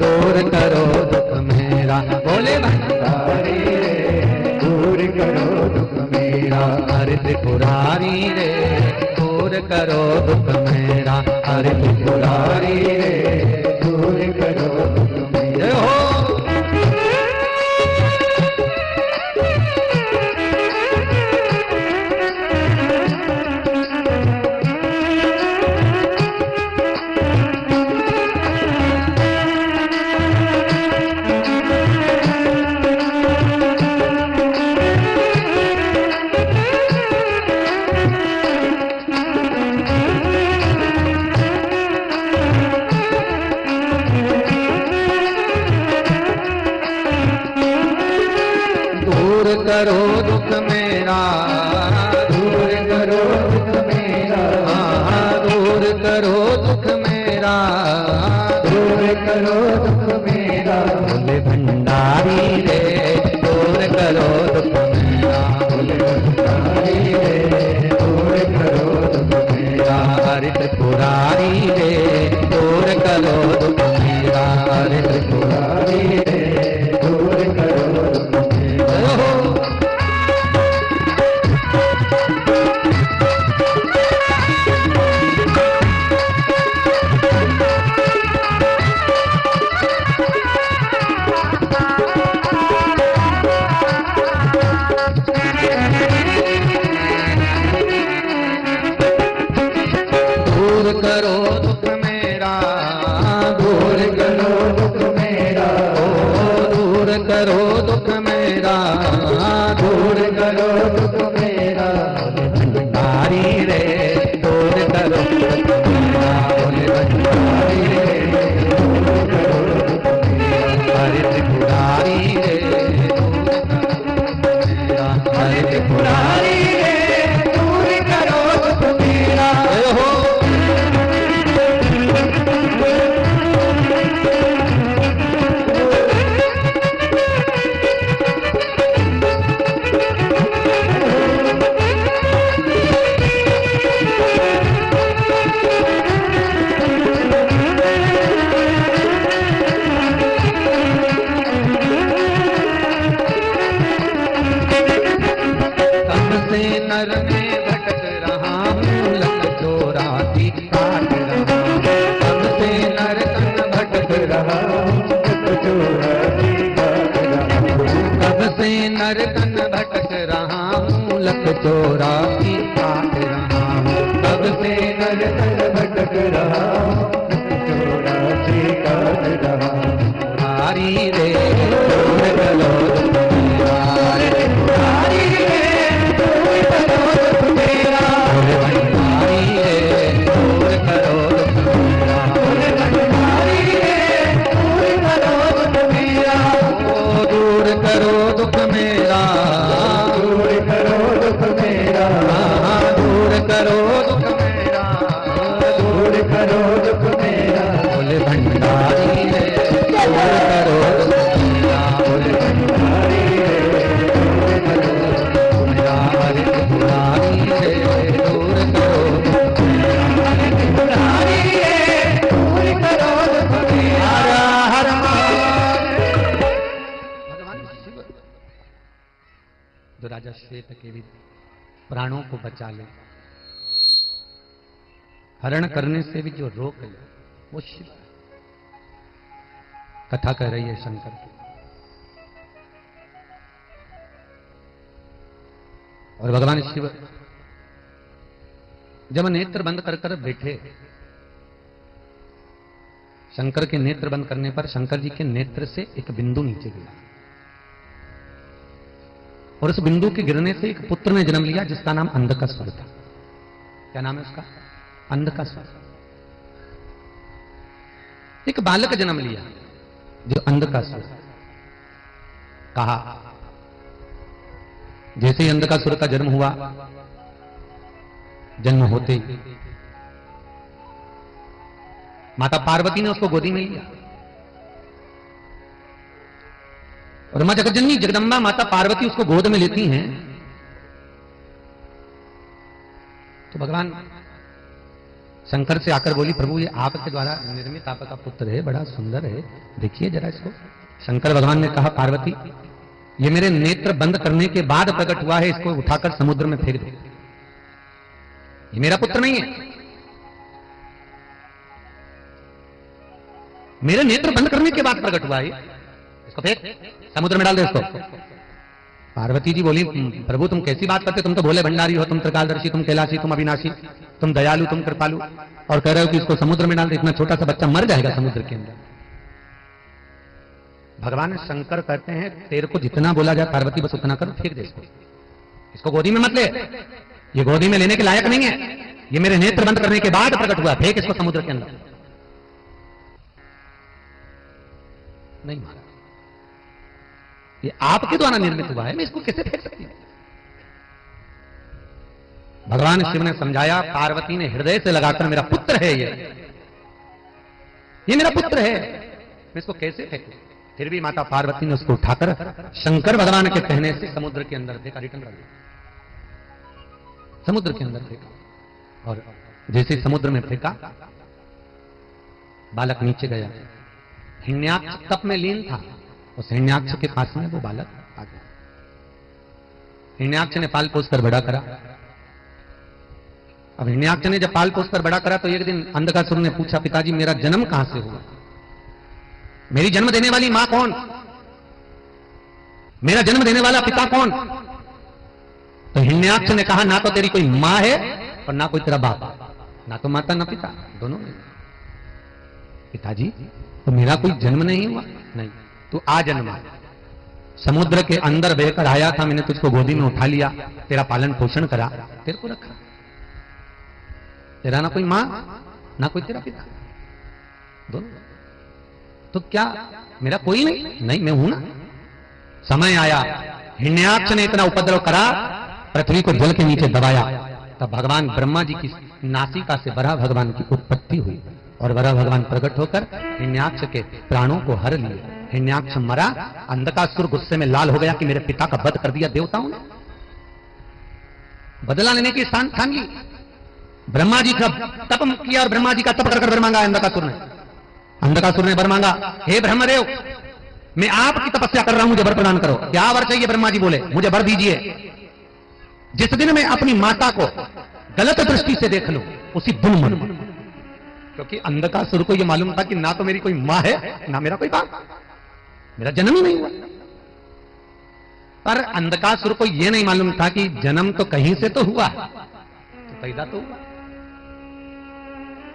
दूर करो दुख मेरा, बोले भंडारी रे दूर करो दुख मेरा, हरे त्रिपुरारी रे दूर करो दुख मेरा, हरे त्रिपुरारी रे दूर करो दुख मेरा। हो करो दुख मेरा, दूर करो दुख मेरा, दूर करो दुख मेरा, दूर करो दुख मेरा, भोले भंडारी रे दूर करो दुख मेरा, भोले भंडारी रे दूर करो दुख मेरा, हरे त्रिपुरारी रे दूर करो दुख मेरा, हरे त्रिपुरारी रे दूर करो दुख मेरा। दूर करो दुख मेरा, दूर करो दुख मेरा, ओ दूर करो दुख मेरा, दूर करो दुख मेरा, भंडारी रे दूर करो दुख मेरा, भोले भंडारी रे दूर करो दुख मेरा, हरे त्रिपुरारी रे दूर करो दुख मेरा, हरे त्रिपुरारी रे दूर करो दुख मेरा। हो त्रिपुरारी रे दूर करो दुख मेरा रे त्रिपुरारी रे दूर करो दुख मेरा भोले भंडारी रे दूर करो दुख मेरा भोले भंडारी रे दूर करो दुख मेरा ओ दूर करो दुख मेरा दूर करो दुख मेरा दूर करो दुख मेरा दूर करो दुख मेरा भोले भंडारी रे दूर करो दुख मेरा भोले भंडारी रे दूर करो दुख मेरा हरे त्रिपुरारी रे दूर करो दुख मेरा हरे त्रिपुरारी रे दूर करो दुख मेरा हर भगवान शिव जो राजा श्वेत के भी प्राणों को बचा ले, हरण करने से भी जो रोक ले, वो शिव है। कथा कह रही है शंकर की। और भगवान शिव जब नेत्र बंद कर कर बैठे, शंकर के नेत्र बंद करने पर शंकर जी के नेत्र से एक बिंदु नीचे गिरा और उस बिंदु के गिरने से एक पुत्र ने जन्म लिया जिसका नाम अंधकासुर था। क्या नाम है उसका? अंधकासुर। एक बालक जन्म लिया जो अंधकासुर। कहा जैसे ही अंधकासुर का जन्म हुआ, जन्म होते ही माता पार्वती ने उसको गोदी में लिया और मां जगज्जननी जगदम्बा माता पार्वती उसको गोद में लेती हैं तो भगवान शंकर से आकर बोली, प्रभु ये आपके द्वारा निर्मित आपका पुत्र है, बड़ा सुंदर है, देखिए जरा इसको। शंकर भगवान ने कहा, पार्वती ये मेरे नेत्र बंद करने के बाद प्रकट हुआ है, इसको उठाकर समुद्र में फेंक दो, ये मेरा पुत्र नहीं है। मेरे नेत्र बंद करने के बाद प्रकट हुआ है, इसको फेंक समुद्र में डाल दे इसको। पार्वती जी बोली, प्रभु तुम कैसी बात करते, तुम तो भोले भंडारी हो, तुम त्रिकालदर्शी, तुम कैलाशी, तुम अविनाशी, तुम दयालु, तुम कृपालु, और कह रहे हो कि इसको समुद्र में डाल दे, इतना छोटा सा बच्चा मर जाएगा समुद्र के अंदर। भगवान शंकर कहते हैं, तेरे को जितना बोला जाए पार्वती बस उतना कर, फेंक दे इसको गोदी में मत ले, ये गोदी में लेने के लायक नहीं है, ये मेरे नेत्र बंद करने के बाद प्रकट हुआ, फेंक इसको समुद्र के अंदर। नहीं मारा, ये आपके द्वारा निर्मित हुआ है, मैं इसको कैसे फेंक सकती हूं? भगवान शिव ने समझाया, पार्वती ने हृदय से लगाकर, मेरा पुत्र है ये मेरा पुत्र है, मैं इसको कैसे फेंकूं? फिर भी माता पार्वती ने उसको उठाकर शंकर भगवान के कहने से समुद्र के अंदर फेंका, रिटर्न कर दिया, समुद्र के अंदर फेंका। और जैसे समुद्र में फेंका, बालक नीचे गया। हिरण्याक्ष तप में लीन था, उस हिरण्याक्ष के पास में वो बालक आ गया। हिरण्याक्ष ने पाल पोस कर बड़ा करा। अब हिरण्याक्ष ने जब पाल पोस कर बड़ा करा तो एक दिन अंधकासुर ने पूछा, पिताजी मेरा जन्म कहां से हुआ, मेरी जन्म देने वाली मां कौन, मेरा जन्म देने वाला पिता कौन? तो हिरण्याक्ष ने कहा, ना तो तेरी कोई मां है और ना कोई तेरा बाप, ना तो माता ना पिता, दोनों नहीं। पिताजी तो मेरा कोई जन्म नहीं हुआ? नहीं, तू आ जन्मा, समुद्र के अंदर बहकर आया था, मैंने तुझको गोदी में उठा लिया, तेरा पालन पोषण करा, तेरे को रखा। तेरा ना कोई मां ना कोई तेरा पिता, दोनों। तो क्या मेरा कोई नहीं? नहीं, मैं हूं ना। समय आया, हिरण्याक्ष ने इतना उपद्रव करा, पृथ्वी को जल के नीचे दबाया, तब भगवान ब्रह्मा जी की नासिका से वराह भगवान की उत्पत्ति हुई और वराह भगवान प्रकट होकर हिरण्याक्ष के प्राणों को हर लिए। हिरण्याक्ष मरा, अंधकासुर गुस्से में लाल हो गया कि मेरे पिता का वध कर दिया देवताओं ने, बदला लेने की स्थान ठान ली। ब्रह्मा जी का तप किया और ब्रह्मा जी का तप कर वर मांगा अंधकासुर ने। अंधकासुर ने वर मांगा, हे ब्रह्मदेव मैं आपकी तपस्या कर रहा हूं, मुझे वर प्रदान करो। क्या वर चाहिए? ब्रह्मा जी बोले, मुझे वर दीजिए, जिस दिन मैं अपनी माता को गलत दृष्टि से देख लूं उसी दिन मरूं। क्योंकि अंधकासुर को यह मालूम था कि ना तो मेरी कोई मां है ना मेरा कोई बाप, मेरा जन्म ही नहीं हुआ। पर अंधकासुर को यह नहीं मालूम था कि जन्म तो कहीं से तो हुआ, तो पैदा तो हुआ।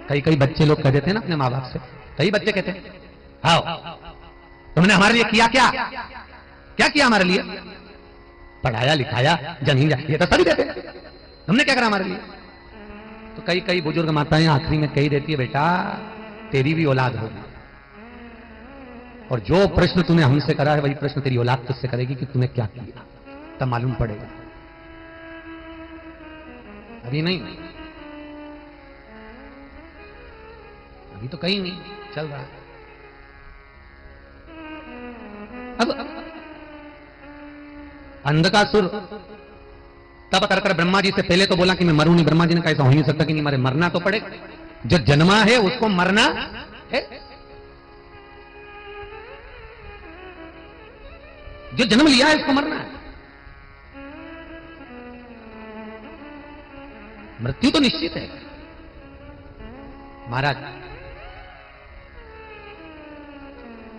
कई कई बच्चे लोग कह देते हैं ना अपने मां बाप से, कई बच्चे कहते हैं आओ, तुमने हमारे लिए किया क्या? क्या किया हमारे लिए? पढ़ाया लिखाया, जमीन, ये तो सभी देते, तुमने क्या करा हमारे लिए? तो कई कई बुजुर्ग माताएं आखिरी में कही देती है, बेटा तेरी भी औलाद होगी, और जो प्रश्न तूने हमसे करा है वही प्रश्न तेरी औलाद तुझसे करेगी कि तूने क्या किया, तब मालूम पड़ेगा। अभी नहीं, अभी तो कहीं नहीं चल रहा। अब अंधकासुर तब कर ब्रह्मा जी से पहले तो बोला कि मैं मरूं नहीं। ब्रह्मा जी ने कहा ऐसा हो नहीं सकता कि नहीं मरे, मरना तो पड़ेगा, जो जन्मा है उसको मरना है, जो जन्म लिया है उसको मरना है। मृत्यु तो निश्चित है महाराज।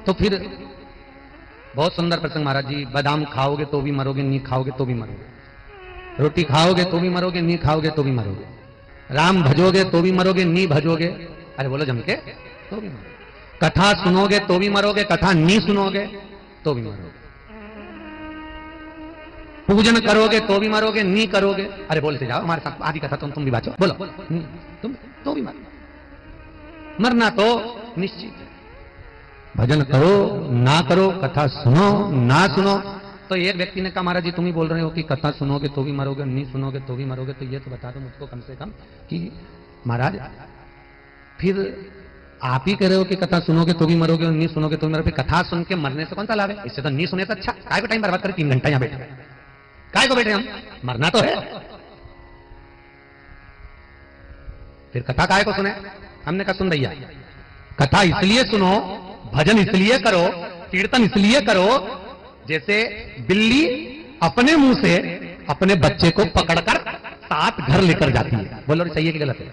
तो फिर बहुत सुंदर प्रसंग महाराज जी, बादाम खाओगे तो भी मरोगे, नहीं खाओगे तो भी मरोगे, रोटी खाओगे तो भी मरोगे, नहीं खाओगे तो भी मरोगे, राम भजोगे तो भी मरोगे, नहीं भजोगे, अरे बोलो जमके, तो भी मरोगे, कथा सुनोगे तो भी मरोगे, कथा नहीं सुनोगे तो भी मरोगे, पूजन करोगे तो भी मरोगे, नहीं करोगे, अरे बोलते जाओ हमारे साथ आदि कथा तुम भी बाचो, बोलो तुम तो भी मरो, मरना तो निश्चित है। भजन करो ना करो, कथा सुनो ना सुनो। तो एक व्यक्ति ने कहा महाराज जी तुम ही बोल रहे हो कि कथा सुनोगे तो भी मरोगे, नहीं सुनोगे तो भी मरोगे, तो ये तो बता दो मुझको कम से कम कि महाराज फिर आप ही कह रहे हो कि कथा सुनोगे तो भी मरोगे और नहीं सुनोगे तो भी मरोगे, कथा सुन के मरने से कौन सा लाभ है? इससे तो नहीं सुने तो अच्छा, काय को टाइम बर्बाद करें 3 घंटा यहां बैठे, काय को बैठे हम, मरना तो है। फिर कथा काय को सुने? हमने कहा सुन भैया, कथा इसलिए सुनो, भजन इसलिए करो, कीर्तन इसलिए करो, जैसे बिल्ली अपने मुंह से अपने बच्चे को पकड़कर साथ घर लेकर जाती है। बोलो सही है कि गलत है?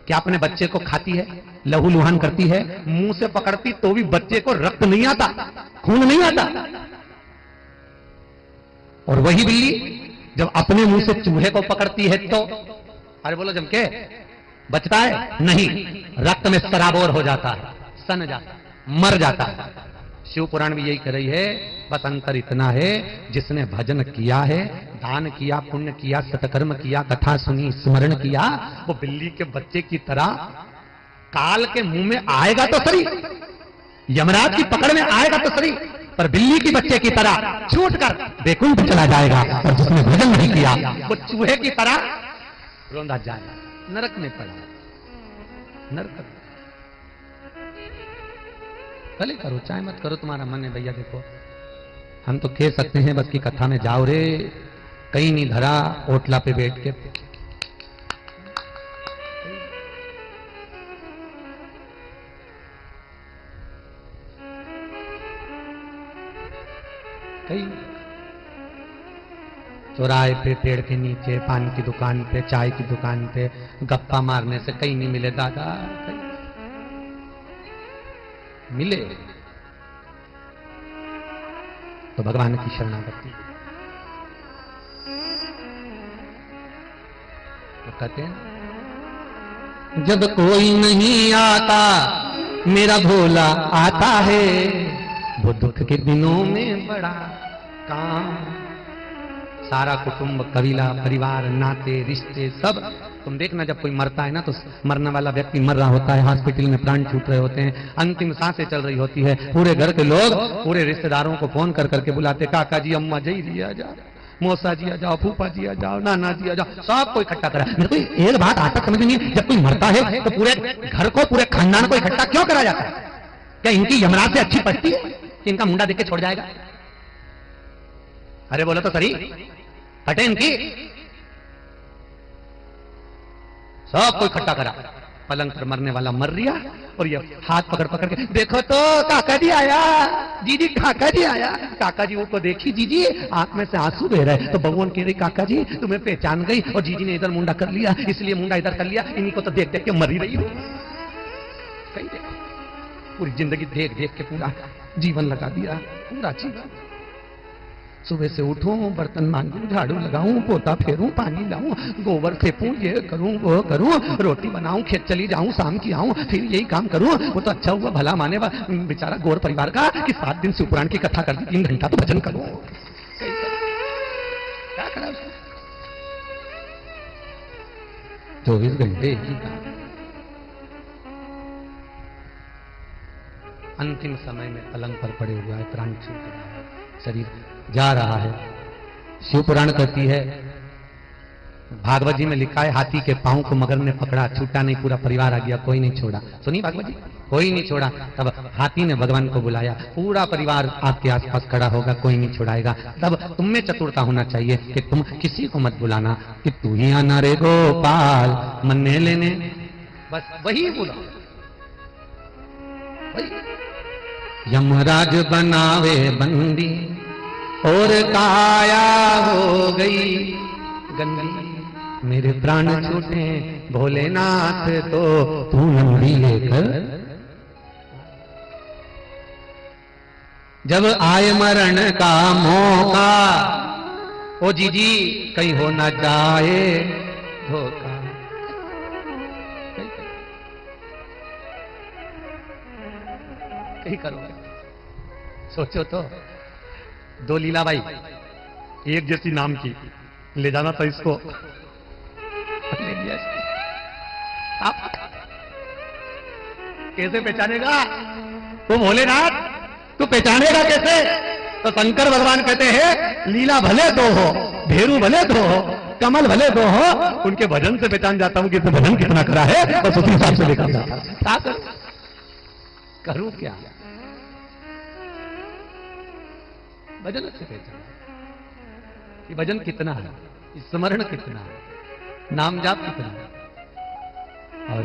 क्या अपने बच्चे को खाती है, लहू लुहान करती है, मुंह से पकड़ती तो भी बच्चे को रक्त नहीं आता, खून नहीं आता। और वही बिल्ली जब अपने मुंह से चूहे को पकड़ती है तो अरे बोलो जमके, बचता है नहीं, रक्त में सराबोर हो जाता है, सन जाता है, मर जाता है। शिव पुराण भी यही कह रही है, बस अंतर इतना है जिसने भजन किया है, दान किया, पुण्य किया, सत्कर्म किया, कथा सुनी, स्मरण किया, वो बिल्ली के बच्चे की तरह काल के मुंह में आएगा तो सही, यमराज की पकड़ में आएगा तो सही, पर बिल्ली की बच्चे की तरह छूट कर बैकुंठ चला जाएगा। और जिसने भजन नहीं किया वो चूहे की तरह रोंदा जाएगा, नरक में पड़ा, नरक। भले करो चाहे मत करो, तुम्हारा मन है भैया। देखो हम तो कह सकते हैं बस की कथा में जाओ रे, कहीं नहीं धरा, ओटला पे बैठ के कहीं चौराहे पे, पेड़ के नीचे, पान की दुकान पे, चाय की दुकान पे गप्पा मारने से कहीं नहीं मिले दादा, कहीं मिले तो भगवान की शरणागति। तो कहते हैं जब कोई नहीं आता मेरा भोला आता है, वो दुख के दिनों में बड़ा काम। सारा कुटुंब, कबीला, परिवार, नाते, रिश्ते सब, तुम देखना जब कोई मरता है ना तो मरने वाला व्यक्ति मर रहा होता है, हॉस्पिटल में प्राण छूट रहे होते हैं, अंतिम सांसें चल रही होती है, पूरे घर के लोग पूरे रिश्तेदारों को फोन कर करके बुलाते, काका जी, अम्मा जी आ जाओ, मौसा जी आ जाओ, फूफा जी आ जाओ, नाना जी आ जाओ, सबको इकट्ठा करा। मेरे को एक बात आज तक समझ नहीं, जब कोई मरता है तो पूरे घर को, पूरे खानदान को इकट्ठा क्यों करा जाता है? क्या इनकी यमराज से अच्छी पड़ती है कि इनका मुंडा देख के छोड़ जाएगा? अरे बोलो तो सही, हटे इनकी। सबको इकट्ठा करा, पलंग पर मरने वाला मर रिया और ये हाथ पकड़ पकड़ के, देखो तो काका जी आया, जीजी काका जी आया, काका जी वो देखी जीजी आंख में से आंसू बह रहे, तो भगवान कह रही काका जी तुम्हें पहचान गई, और जीजी ने इधर मुंडा कर लिया, इसलिए मुंडा इधर कर लिया, इन्हीं को तो देख देख के मर ही रही हो। कहीं देखो पूरी जिंदगी देख देख के पूरा जीवन लगा दिया, पूरा जीवन। सुबह से उठूं, बर्तन मांजूं, झाड़ू लगाऊं, पोता फेरूं, पानी लाऊं, गोबर फेंकूं, ये करूं वो करूं, रोटी बनाऊं, खेत चली जाऊं, शाम की आऊं, फिर यही काम करूं। वो तो अच्छा हुआ भला माने बेचारा गौर परिवार का कि 7 दिन शिवपुराण की कथा कर दी, 3 घंटा तो भजन करूं। क्या करा 24 घंटे ही काम। अंतिम समय में पलंग पर पड़े हुआ है, प्राण छूट रहा है, शरीर जा रहा है। शिवपुराण कहती है, भागवत जी में लिखा है, हाथी के पांव को मगर ने पकड़ा, छूटा नहीं, पूरा परिवार आ गया, कोई नहीं छोड़ा। सुनी भागवत जी, कोई नहीं छोड़ा। तब हाथी ने भगवान को बुलाया, पूरा परिवार आपके आसपास खड़ा होगा, कोई नहीं छुड़ाएगा। तब तुम में चतुरता होना चाहिए कि तुम किसी को मत बुलाना कि तू ही आना रे गोपाल मन्ने लेने, बस वही बुला। यमराज बनावे बंदी और काया हो गई गंदी, मेरे प्राण छूटे भोलेनाथ तो तू लंबी लेकर। जब आए मरण का मौका, ओ जीजी कहीं हो ना जाए धोखा। कहीं करो, सोचो तो, 2 लीलाबाई एक जैसी नाम की, ले जाना था इसको, ले लिया। आप कैसे पहचानेगा वो भोलेनाथ, तू पहचानेगा कैसे? तो शंकर भगवान कहते हैं, लीला भले दो हो, भेरू भले दो हो, कमल भले दो हो, उनके भजन से पहचान जाता हूं कि इसने भजन कितना करा है, और उसी हिसाब से लेकर जाता हूं। करूं क्या? भजन से पहचान कि भजन कितना है, स्मरण कितना है, नाम जाप कितना है। और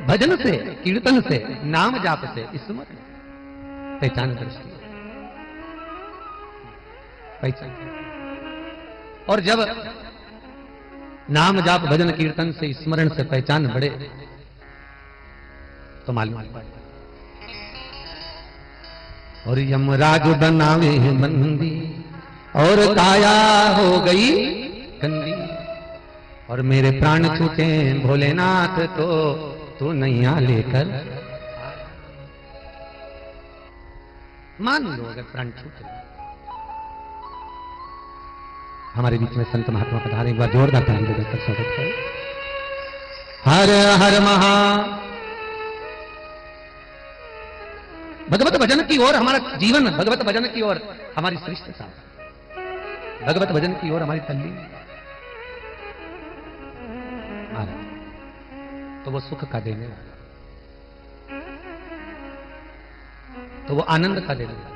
भजन से, कीर्तन से, नाम जाप से स्मरण पहचान दृष्टि पहचान। और जब नाम जाप भजन कीर्तन से स्मरण से पहचान बढ़े तो मालूम पड़ेगा। और यमराज बनावे बंदी और काया हो गई गंदी, और मेरे प्राण छूटे भोलेनाथ तो तू नैया लेकर। मान लो अगर प्राण छूटे। हमारे बीच में संत महात्मा पधारे, एक बार जोरदार ताली बजाकर स्वागत करें। हर हर महा। भगवत भजन की ओर हमारा जीवन, भगवत भजन की ओर हमारी श्रेष्ठता, भगवत भजन की ओर हमारी तल्लीन, तो वो सुख का देने वाला, तो वो आनंद का देने वाला।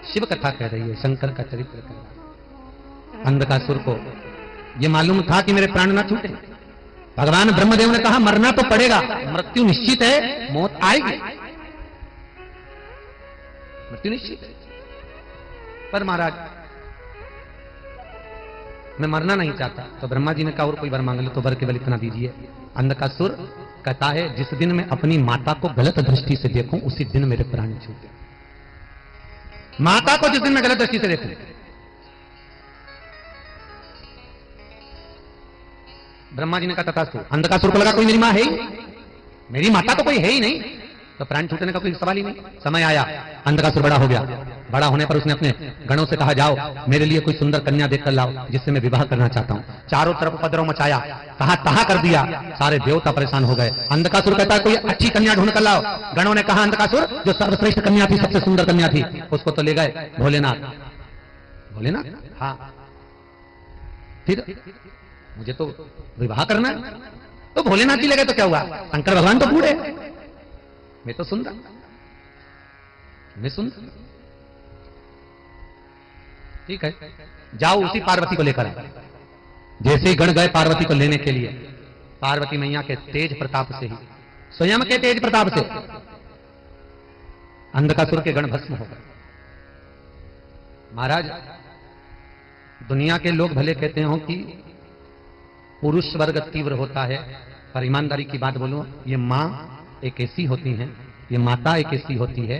शिव कथा कह रही है, शंकर का चरित्र कह रहा है। अंधकासुर को ये मालूम था कि मेरे प्राण ना छूटे। भगवान ब्रह्मदेव ने कहा मरना तो पड़ेगा, मृत्यु निश्चित है, मौत आएगी, मृत्यु निश्चित है। पर महाराज मैं मरना नहीं चाहता। तो ब्रह्मा जी ने कहा और कोई वर मांग लो, तो वर केवल इतना दीजिए। अंधकासुर कहता है जिस दिन मैं अपनी माता को गलत दृष्टि से देखूं उसी दिन मेरे प्राण छूटे। माता को जिस दिन मैं गलत दृष्टि से देखूं, ब्रह्मा जी ने कहा तथास्तु। अंधकासुर को लगा कोई मेरी मां है ही, मेरी माता तो कोई है ही नहीं, तो प्राण छूटने का कोई सवाल ही नहीं। समय आया, अंधकासुर बड़ा हो गया। बड़ा होने पर उसने अपने गणों से कहा जाओ मेरे लिए कोई सुंदर कन्या देखकर लाओ जिससे मैं विवाह करना चाहता हूं। चारों तरफ उपद्रव मचाया, कहा तहा कर दिया, सारे देवता परेशान हो गए। अंधकासुर कहता है कोई अच्छी कन्या ढूंढ कर लाओ। गणों ने कहा अंधकासुर जो सर्वश्रेष्ठ कन्या थी, सबसे सुंदर कन्या थी, उसको तो ले गए भोलेनाथ। भोलेनाथ हाँ, फिर मुझे तो विवाह करना है, तो भोलेनाथ जी ले गए तो क्या हुआ? शंकर भगवान तो बूढ़े, मैं तो सुंदर, मैं सुंदर, ठीक है जाओ उसी पार्वती को लेकर। जैसे ही गण गए पार्वती को लेने के लिए, पार्वती मैया के तेज प्रताप से ही, स्वयं के तेज प्रताप से अंधकासुर के गण भस्म हो गए। महाराज दुनिया के लोग भले कहते हो कि पुरुष वर्ग तीव्र होता है, पर ईमानदारी की बात बोलो, ये मां एक ऐसी होती है, ये माता एक ऐसी होती है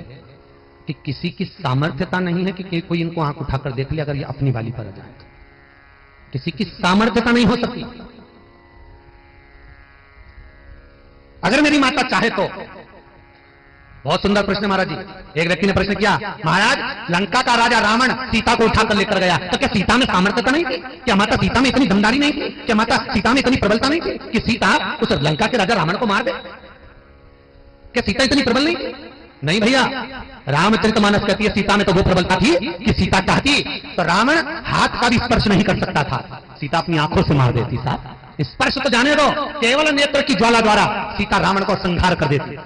कि किसी की सामर्थ्यता नहीं है कि कोई इनको आंख उठाकर देख ले अगर ये अपनी वाली पर आ जाए। किसी की सामर्थ्यता नहीं हो सकती। अगर मेरी माता चाहे तो। बहुत सुंदर प्रश्न महाराज जी। एक व्यक्ति ने प्रश्न किया, महाराज लंका का राजा रावण सीता को उठाकर लेकर गया, तो क्या सीता में सामर्थ्यता नहीं थी? क्या माता सीता में इतनी दमदारी नहीं थी? क्या माता सीता में इतनी प्रबलता नहीं थी कि सीता उस लंका के राजा रावण को मार दे? क्या सीता इतनी प्रबल नहीं थी? नहीं भैया, रामचरितमानस कहती है सीता में तो वो प्रबलता थी कि सीता चाहती तो रावण हाथ का भी स्पर्श नहीं कर सकता था, सीता अपनी आंखों से मार देती। साहब स्पर्श तो जाने दो, केवल नेत्र की ज्वाला द्वारा सीता रावण को संहार कर देती।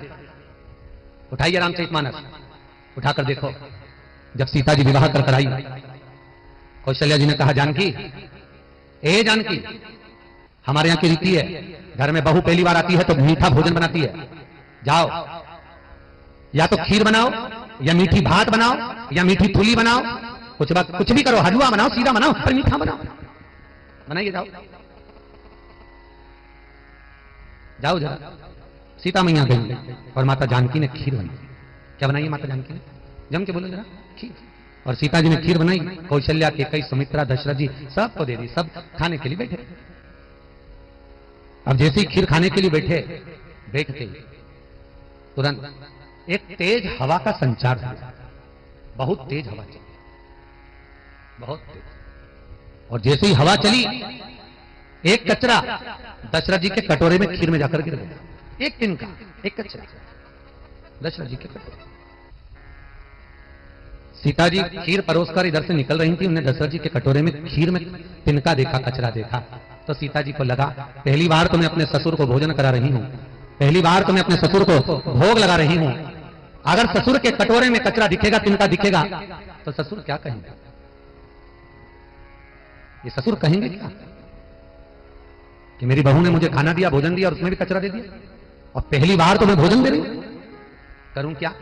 उठाइए रामचरितमानस, उठाकर देखो। जब सीता जी विवाह कर आई, कौशल्या जी ने कहा, जानकी, ए जानकी, हमारे यहां की रीति है, घर में बहू पहली बार आती है तो मीठा भोजन बनाती है। जाओ, या तो खीर बनाओ, या मीठी भात बनाओ, या मीठी थूली बनाओ, कुछ भी करो, हलवा बनाओ, सीधा बनाओ, पर मीठा बनाओ, बनाइए। जाओ जाओ जरा। सीता मैया गई और माता जानकी ने खीर बनाई। क्या बनाई माता जानकी ने? जम के बोलो जरा। खीर। और सीता जी ने खीर बनाई, कौशल्या, कैकेयी, सुमित्रा, दशरथ जी सबको दे दी। सब खाने के लिए बैठे। अब जैसे ही खीर खाने के लिए बैठते तुरंत एक तेज हवा का संचार हुआ। बहुत तेज हवा चली, बहुत तेज। और जैसे ही हवा चली, एक कचरा दशरथ जी के कटोरे में खीर में जाकर गिर गया। एक तिनका, एक कचरा दशरथ जी के कटोरे। सीता जी खीर परोसकर इधर से निकल रही थी, उन्हें दशरथ जी के कटोरे में खीर में तिनका देखा, कचरा देखा। तो सीता जी को लगा, पहली बार तो मैं अपने ससुर को भोजन करा रही हूं, पहली बार तो मैं अपने ससुर को भोग लगा रही हूं। अगर ससुर के कटोरे में कचरा दिखेगा, तिनका दिखेगा, तो ससुर क्या कहेंगे? ये ससुर कहेंगे क्या कि मेरी बहू ने मुझे खाना दिया, भोजन दिया और उसमें भी कचरा दे दिया, और पहली बार तो मैं भोजन दे रही हूं, करूं क्या?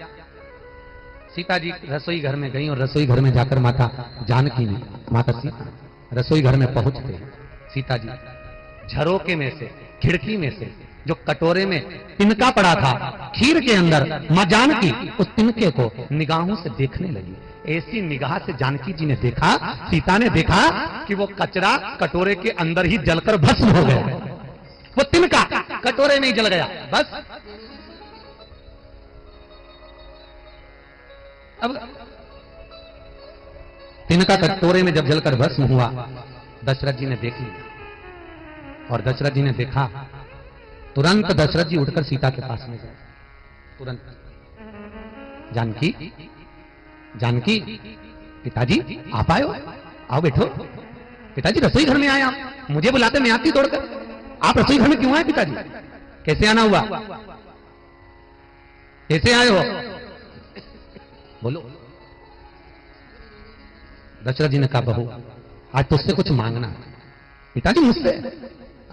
सीता जी रसोई घर में गई और रसोई घर में जाकर माता जानकी ने, माता सीता रसोई घर में पहुंचते सीता जी झरोके में से, खिड़की में से जो कटोरे में तिनका पड़ा था खीर के अंदर, मां जानकी उस तिनके को निगाहों से देखने लगी। ऐसी निगाह से जानकी जी ने देखा, सीता ने देखा कि वो कचरा कटोरे के अंदर ही जलकर भस्म हो गया। वो तिनका कटोरे में ही जल गया। बस अब तिनका कटोरे में जब जलकर भस्म हुआ, दशरथ जी ने देख लिया। और दशरथ जी ने देखा, तुरंत दशरथ जी उठकर सीता के पास में गए। तुरंत, जानकी, जानकी, पिताजी आप आए हो, आओ बैठो। पिताजी रसोई घर में आया, मुझे बुलाते मैं आती दौड़कर। आप रसोई घर में क्यों आए पिताजी? कैसे आना हुआ? कैसे आए हो? बोलो। दशरथ जी ने कहा, बहू आज तुझसे कुछ मांगना है। पिताजी मुझसे?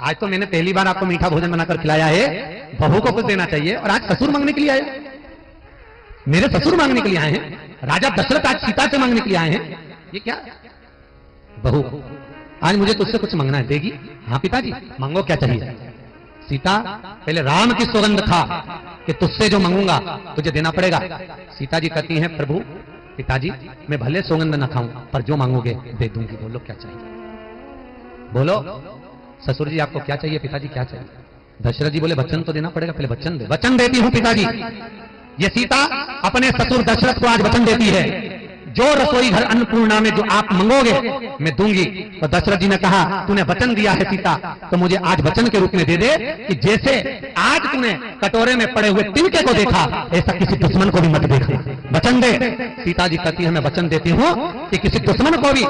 आज तो मैंने पहली बार आपको मीठा भोजन बनाकर खिलाया है, बहू को कुछ देना चाहिए, और आज ससुर मांगने के लिए आए? मेरे ससुर मांगने के लिए आए हैं? राजा दशरथ आज सीता से मांगने के लिए आए हैं? ये क्या? बहू आज मुझे तुझसे कुछ मांगना है, देगी? हाँ पिताजी, मांगो, क्या चाहिए? सीता पहले राम की सौगंध खा कि तुझसे जो मांगूंगा तुझे देना पड़ेगा। सीता जी कहती हैं, प्रभु पिताजी मैं भले सौगंध न खाऊं, पर जो मांगोगे दे दूंगी। बोलो क्या चाहिए? बोलो ससुर जी आपको क्या चाहिए? पिताजी क्या चाहिए? दशरथ जी बोले, वचन तो देना पड़ेगा, पहले वचन दे। वचन देती हूं पिताजी। ये सीता अपने ससुर दशरथ को आज वचन देती है, जो रसोई घर अन्नपूर्णा में जो आप मंगोगे मैं दूंगी। तो दशरथ जी ने कहा, तूने वचन दिया है सीता, तो मुझे आज वचन के रूप में दे दे कि जैसे आज तूने कटोरे में पड़े हुए तिनके को देखा, ऐसा किसी दुश्मन को भी मत देखा। वचन दे। सीता जी कहती है, मैं वचन देती हूं कि किसी दुश्मन को भी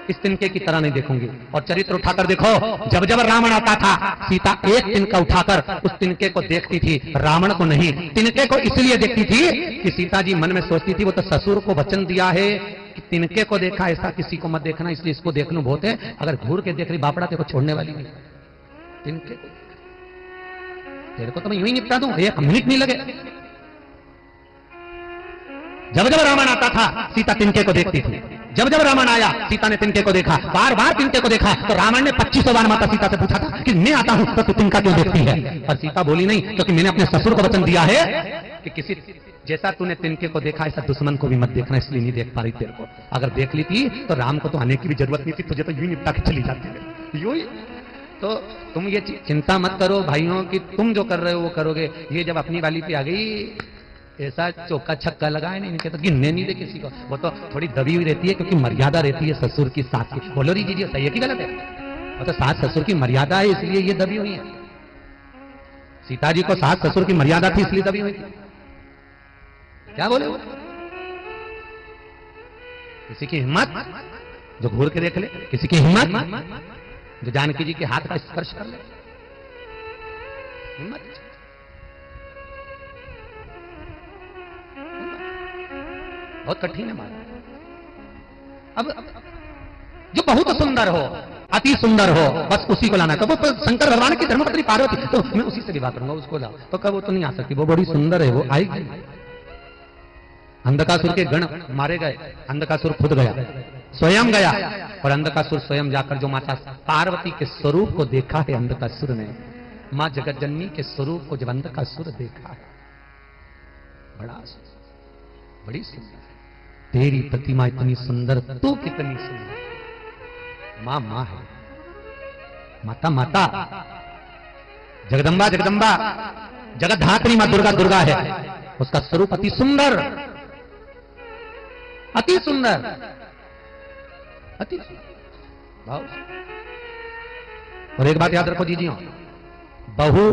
इस तिनके की तरह नहीं देखूंगी। और चरित्र उठाकर देखो, जब जब रावण आता था, सीता एक तिनका उठाकर उस तिनके को देखती थी, रावण को नहीं। तिनके को इसलिए देखती थी कि सीता जी मन में सोचती थी, वो तो ससुर को वचन दिया है कि तिनके को देखा, ऐसा किसी को मत देखना, इसलिए इसको देख लो बहुत है। अगर घूर के देख रही बापड़ा तेरे को छोड़ने वाली नहीं। तिनके को तेरे को तो मैं यूं ही निपटा दूं, एक मिनट नहीं लगे। जब जब रावण आता था सीता तिनके को देखती थी। जब जब रावण आया सीता ने तिनके को देखा, बार बार तिनके को देखा। तो रावण ने 2500 बार माता सीता से पूछा था कि मैं आता हूं तो तू तिनका क्यों देखती है? और सीता बोली नहीं, क्योंकि मैंने अपने ससुर को वचन दिया है कि किसी जैसा तूने तिनके को देखा ऐसा दुश्मन को भी मत देखना, इसलिए नहीं देख पा रही तेरे को। अगर देख ली थी तो राम को तो आने की भी जरूरत नहीं थी, तुझे तो यूं निपटा के चली जाती, यूं ही। तो तुम ये चिंता मत करो भाइयों कि तुम जो कर रहे हो वो करोगे। ये जब अपनी वाली पे आ गई, ऐसा चौका छक्का लगाए नहीं, इनके तो गिनने नहीं दे किसी को। वो तो थोड़ी दबी हुई रहती है क्योंकि मर्यादा रहती है ससुर की सास की। बोलो री जी सही है कि गलत है? वो तो सास ससुर की मर्यादा है इसलिए ये दबी हुई है। सीता जी को सास ससुर की मर्यादा थी इसलिए दबी हुई थी। क्या बोले वो? किसी की हिम्मत जो घूर के देख ले, किसी की हिम्मत जो जानकी जी के हाथ का स्पर्श कर ले, हिम्मत। बहुत कठिन है माना। अब जो बहुत सुंदर हो, अति सुंदर हो, बस उसी को लाना। कब शंकर भगवान की धर्मपत्नी पार्वती, तो मैं उसी से विवाह करूंगा, उसको लाओ। तो कब वो तो नहीं आ सकती, वो बड़ी सुंदर है, वो आएगी। अंधकासुर के गण मारे गए, अंधकासुर खुद गया, स्वयं गया। और अंधकासुर स्वयं जाकर जो माता पार्वती के स्वरूप को देखा है अंधकासुर ने, मां जगतजननी के स्वरूप को जब अंधकासुर देखा है, बड़ी सुंदर है तेरी प्रतिमा, इतनी सुंदर, तू कितनी सुंदर। मां मां है, माता माता, जगदम्बा जगदम्बा, जगत धात्री मां दुर्गा दुर्गा है। उसका स्वरूप अति सुंदर, अति सुंदर, अति सुंदर। और एक बात याद रखो दीजिए, बहू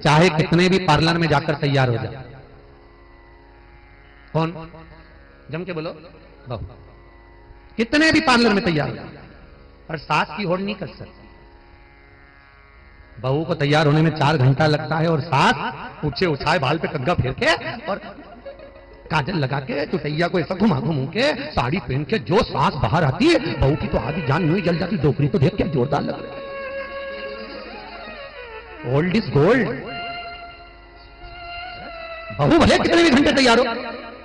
चाहे कितने भी पार्लर में जाकर तैयार हो जाए, कौन जम के बोलो, बहू कितने भी पार्लर में तैयार हो जाए, पर सास की होड़ नहीं कर सकती। बहू को तैयार होने में 4 घंटा लगता है और सास ऊंचे उछाए बाल पे कंघा फेर के और काजल लगा के चुटैया को ऐसा घुमा घुमू के साड़ी पहन के जो सांस बाहर आती है, बहू की तो आधी जान नहीं जल जाती। डोकरी को देख के जोरदार लग रहा है। Old is gold. बहू भले कितने भी घंटे तैयार हो,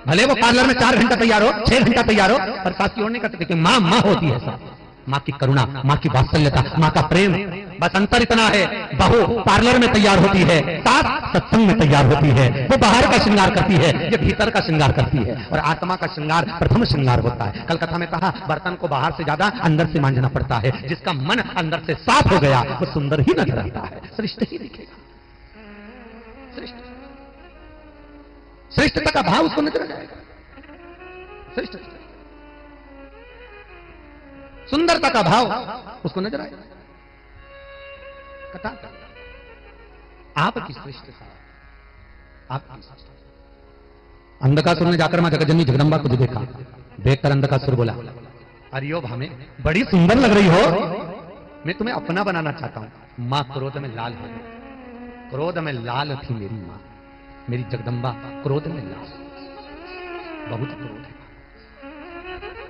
भले वो पार्लर में 4 घंटा तैयार हो, 6 घंटा तैयार हो, पर सास की ओर नहीं कर सकती कि मां मां होती है। सास मां की करुणा, मां की वात्सल्यता, मां का प्रेम, बस अंतर इतना है। बहू पार्लर में तैयार होती है, सास सत्संग में तैयार होती है। वो बाहर का श्रृंगार करती है, ये भीतर का श्रृंगार करती है। और आत्मा का श्रृंगार प्रथम श्रृंगार होता है। कल कथा में कहा, बर्तन को बाहर से ज्यादा अंदर से मांझना पड़ता है। जिसका मन अंदर से साफ हो गया वो सुंदर ही नजर आता है, श्रेष्ठ ही दिखेगा। श्रेष्ठता का भाव उसको नजर आ जाएगा। श्रेष्ठ सुंदरता का भाव उसको नजर आएगा। कथा आपकी श्रेष्ठता, आपकी श्रेष्ठता। अंधकासुर ने जाकर मां जगतजननी जगदम्बा को देखा, देखकर अंधकासुर बोला, अरियो भामे बड़ी सुंदर लग रही हो, मैं तुम्हें अपना बनाना चाहता हूं। मां क्रोध में लाल हो गई। क्रोध में लाल थी मेरी मां, मेरी जगदम्बा क्रोध में लाल, बहुत क्रोध है।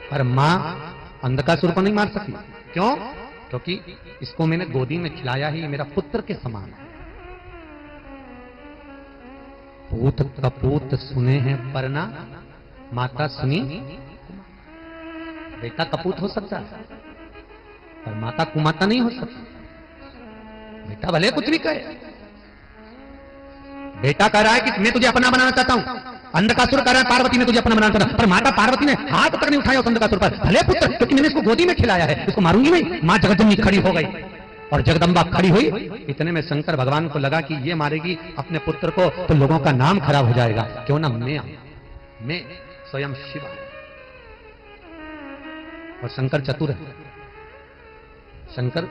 पर मां अंधकासुर को नहीं मार सकी। क्यों? क्योंकि इसको मैंने गोदी में खिलाया ही, मेरा पुत्र के समान है। पूत कपूत सुने हैं पर ना माता सुनी। बेटा कपूत हो सकता है पर माता कुमाता नहीं हो सकती। बेटा भले कुछ भी कहे, बेटा कह रहा है कि मैं तुझे अपना बनाना चाहता हूं, अंधकासुर कह रहा है पार्वती ने तुझे अपना बनाना चाहता, पर माता पार्वती ने हाथ तक नहीं उठाया उस अंधकासुर पर। भले पुत्र, क्योंकि मैंने इसको गोदी में खिलाया है, इसको मारूंगी नहीं। मां जगतजननी खड़ी हो गई और जगदम्बा खड़ी हुई। इतने में शंकर भगवान को लगा कि ये मारेगी अपने पुत्र को तो लोगों का नाम खराब हो जाएगा, क्यों ना मैं स्वयं शिव। और शंकर चतुर है, शंकर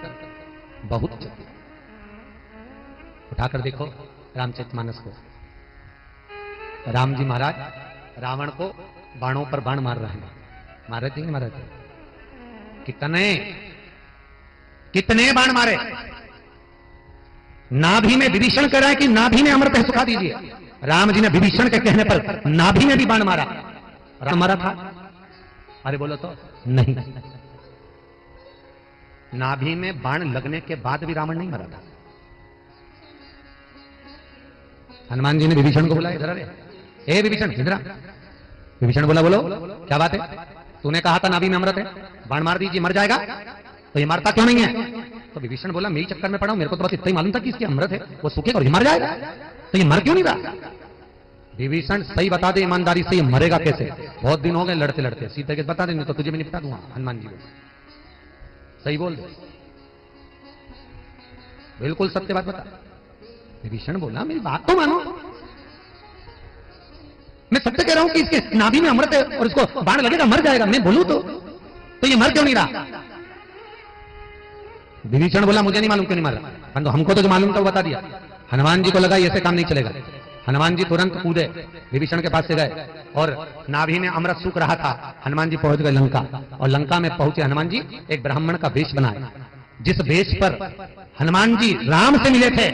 बहुत चतुर। उठाकर देखो रामचरितमानस को, राम जी महाराज रावण को बाणों पर बाण मार रहे हैं। मारे थे नहीं मारे थे? कितने बाण मारे। नाभि में विभीषण कह रहा है कि नाभि में अमृत है, सुखा दीजिए। राम जी ने विभीषण के कहने पर नाभि में भी बाण मारा। राम मारा था? अरे बोलो तो नहीं, नाभि में बाण लगने के बाद भी रावण नहीं मरा था। हनुमान जी ने विभीषण को बोला, इधर अरे ए विभीषण इधर। विभीषण बोला, बोलो क्या बात है? तूने कहा था नाभि में अमृत है, बाण मार दीजिए मर जाएगा, तो ये मरता क्यों नहीं है? तो विभीषण बोला, मेरी चक्कर में पड़ा हूं, मेरे को तो बस इतना ही मालूम था कि इसकी अमृत है, वो सूखे और ये मर जाएगा, तो ये मर क्यों नहीं रहा? विभीषण सही बता दे ईमानदारी से, ये मरेगा कैसे? बहुत दिन हो गए लड़ते लड़ते, सीता के बता दे, नहीं तो तुझे भी निपटा दूंगा। हनुमान जी को सही बोल दे, बिल्कुल सत्य बात बता। विभीषण बोला मेरी बात तो मानो, मैं सत्य कह रहा हूं कि इसके नाभि में अमृत है और इसको बाण लगेगा मर जाएगा, मैं बोलूं तो ये मर क्यों नहीं रहा? विभीषण बोला मुझे नहीं मालूम क्यों नहीं मर रहा, परंतु हमको तो जो मालूम था वो बता दिया। हनुमान जी को लगा ऐसे काम नहीं चलेगा। हनुमान जी तुरंत कूदे, विभीषण के पास से गए और नाभि में अमृत सूख रहा था। हनुमान जी पहुंच गए लंका, और लंका में पहुंचे हनुमान जी एक ब्राह्मण का वेश बनाए। जिस वेश पर हनुमान जी राम से मिले थे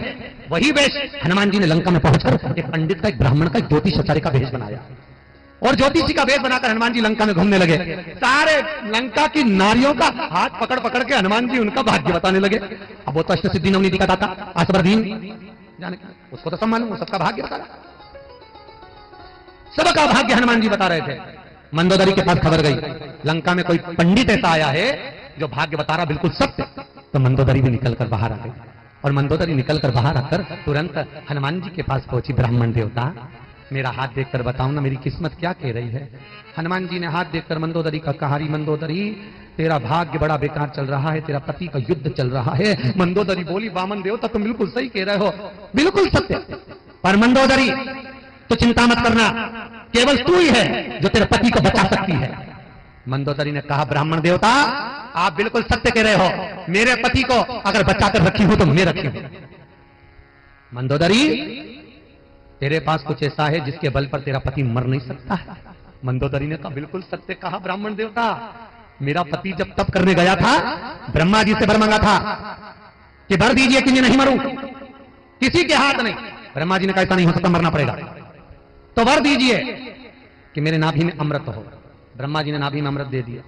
वही वेश हनुमान जी ने लंका में पहुंचकर एक पंडित का, एक ब्राह्मण का, एक ज्योतिषाचार्य का वेश बनाया, और ज्योतिषी का वेश बनाकर हनुमान जी लंका में घूमने लगे। सारे लंका की नारियों का हाथ पकड़ पकड़ के हनुमान जी उनका भाग्य बताने लगे। अब वो तो अष्ट सिद्धि नवनीति का दाता असबरदीन जाने का, उसको तो सब मालूम, सबका भाग्य बता रहा, सबका भाग्य हनुमान जी बता रहे थे। मंदोदरी के पास खबर गई लंका में कोई पंडित ऐसा आया है जो भाग्य बता रहा बिल्कुल सत्य। तो मंदोदरी भी निकलकर बाहर आ गई, और मंदोदरी निकलकर बाहर आकर तुरंत हनुमान जी के पास पहुंची। ब्राह्मण देवता मेरा हाथ देखकर बताओ ना मेरी किस्मत क्या कह रही है? हनुमान जी ने हाथ देखकर मंदोदरी का कहा, मंदोदरी तेरा भाग्य बड़ा बेकार चल रहा है, तेरा पति का युद्ध चल रहा है। मंदोदरी बोली वामन देवता तुम बिल्कुल सही कह रहे हो, बिल्कुल सत्य, पर मंदोदरी तो चिंता मत करना, केवल तू ही है जो तेरे पति को बचा सकती है। मंदोदरी ने कहा ब्राह्मण देवता आप बिल्कुल सत्य कह रहे हो, मेरे पति को अगर बचाकर रखी हो तो मैं रखी हूं। मंदोदरी तेरे पास कुछ ऐसा है जिसके बल पर तेरा पति मर नहीं सकता है? मंदोदरी ने कहा बिल्कुल सत्य कहा ब्राह्मण देवता, मेरा पति जब तप करने गया था ब्रह्मा जी से वर मांगा था कि वर दीजिए कि मैं नहीं मरूं, किसी के हाथ नहीं। ब्रह्मा जी ने कहा ऐसा नहीं हो सकता, मरना पड़ेगा, तो वर दीजिए कि मेरे नाभि में अमृत हो। ब्रह्मा जी ने नाभि में अमृत दे दिया।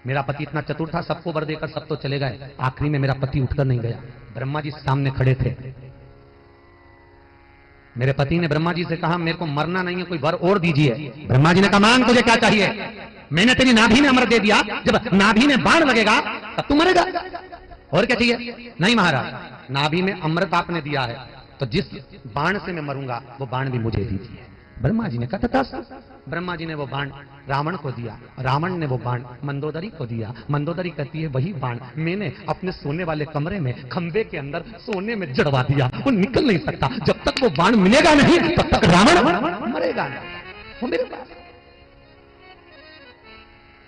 मेरा पति इतना चतुर था, सबको वर देकर सब तो चले गए, आखिरी में मेरा पति उठकर नहीं गया। ब्रह्मा जी सामने खड़े थे। मेरे पति ने ब्रह्मा जी से कहा मेरे को मरना नहीं है, कोई वर और दीजिए। ब्रह्मा जी ने कहा मांग तुझे क्या चाहिए? मैंने तेरी नाभि में अमृत दे दिया, जब नाभि में बाण लगेगा तब तू मरेगा, और क्या चाहिए? नहीं महाराज, नाभि में अमृत आपने दिया है तो जिस बाण से मैं मरूंगा वो बाण भी मुझे दीजिए। ब्रह्मा जी ने कहा तथास्तु। ब्रह्मा जी ने वो बाण रावण को दिया, रावण ने वो बाण मंदोदरी को दिया। मंदोदरी कहती है वही बाण मैंने अपने सोने वाले कमरे में खंबे के अंदर सोने में जड़वा दिया, वो निकल नहीं सकता। जब तक वो बाण मिलेगा नहीं तब तक रावण मरेगा नहीं। वो मेरे पास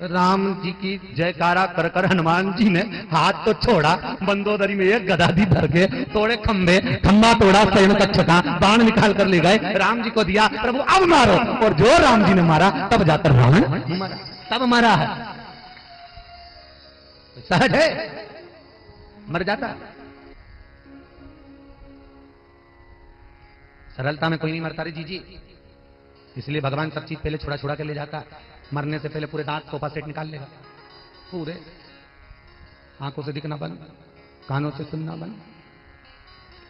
राम जी की जयकारा कर कर हनुमान जी ने हाथ तो छोड़ा, मंदोदरी में एक गदा दी धर के तोड़े खंबे, खंबा तोड़ा, शयन कक्षका, बाण निकाल कर ले गए, राम जी को दिया, प्रभु अब मारो। और जो राम जी ने मारा तब जाकर रावण मरा, तब मरा है। सहज है, मर जाता। सरलता में कोई नहीं मरता रे जी, इसलिए भगवान सब चीज पहले छुड़ा छुड़ा के ले जाता। मरने से पहले पूरे दांत सोफा सेट निकाल लेगा, पूरे आंखों से दिखना बंद, कानों से सुनना बंद,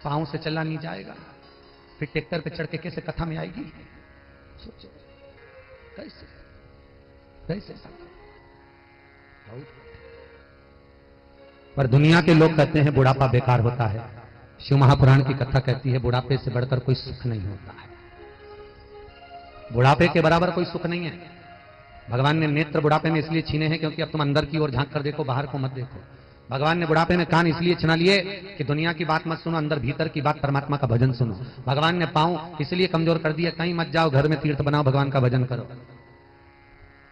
पांव से चलना नहीं जाएगा, फिर ट्रैक्टर पे चढ़ के कैसे कथा में आएगी? सोचो कैसे कैसे। पर दुनिया के लोग कहते हैं बुढ़ापा बेकार होता है। शिव महापुराण की कथा कहती है बुढ़ापे से बढ़कर कोई सुख नहीं होता है, बुढ़ापे के बराबर कोई सुख नहीं है। भगवान ने नेत्र बुढ़ापे में इसलिए छीने हैं क्योंकि अब तुम अंदर की ओर झांक कर देखो, बाहर को मत देखो। भगवान ने बुढ़ापे में कान इसलिए छिना लिए कि दुनिया की बात मत सुनो, अंदर भीतर की बात, परमात्मा का भजन सुनो। भगवान ने पांव इसलिए कमजोर कर दिया, कहीं मत जाओ, घर में तीर्थ बनाओ, भगवान का भजन करो,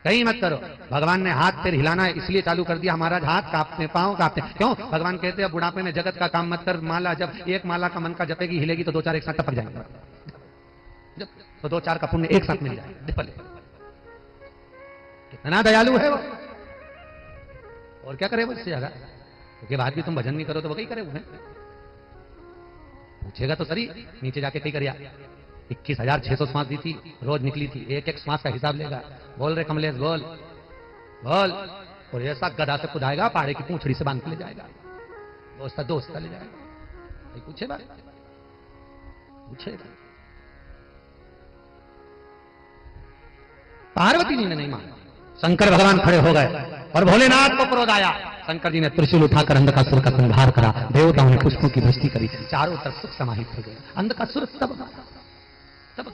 कहीं मत करो। भगवान ने हाथ पैर हिलाना इसलिए चालू कर दिया, हमारा हाथ कांपते, पांव कांपते, क्यों? भगवान कहते हैं बुढ़ापे में जगत का काम मत कर, माला जब एक माला का मन का जपेगी हिलेगी तो दो चार एक साथ टपक जाएंगे, तो दो चार का पुण्य एक साथ मिल जाए। कितना दयालु है वो, और क्या करे वो इससे ज्यादा? क्योंकि बाद भी तुम भजन नहीं करो तो वो कहीं करे, वो पूछेगा तो सही, नीचे जाके कहीं करिया 21,600 श्वास दी थी, रोज निकली थी, एक एक श्वास का हिसाब लेगा। बोल रहे कमलेश बोल बोल, और ऐसा गधा से कुदाएगा, पहाड़े की पूंछड़ी से बांध के ले जाएगा, दोस्त ले जाएगा। पूछे बात पूछेगा। पार्वती जी ने नहीं माना, शंकर भगवान खड़े हो गए और भोलेनाथ को क्रोध आया। शंकर जी ने त्रिशूल उठाकर अंधकासुर का संहार करा, देवताओं ने पुष्पों की वृष्टि करी, चारों तरफ सुख समाहित हो गए। अंधकासुर तब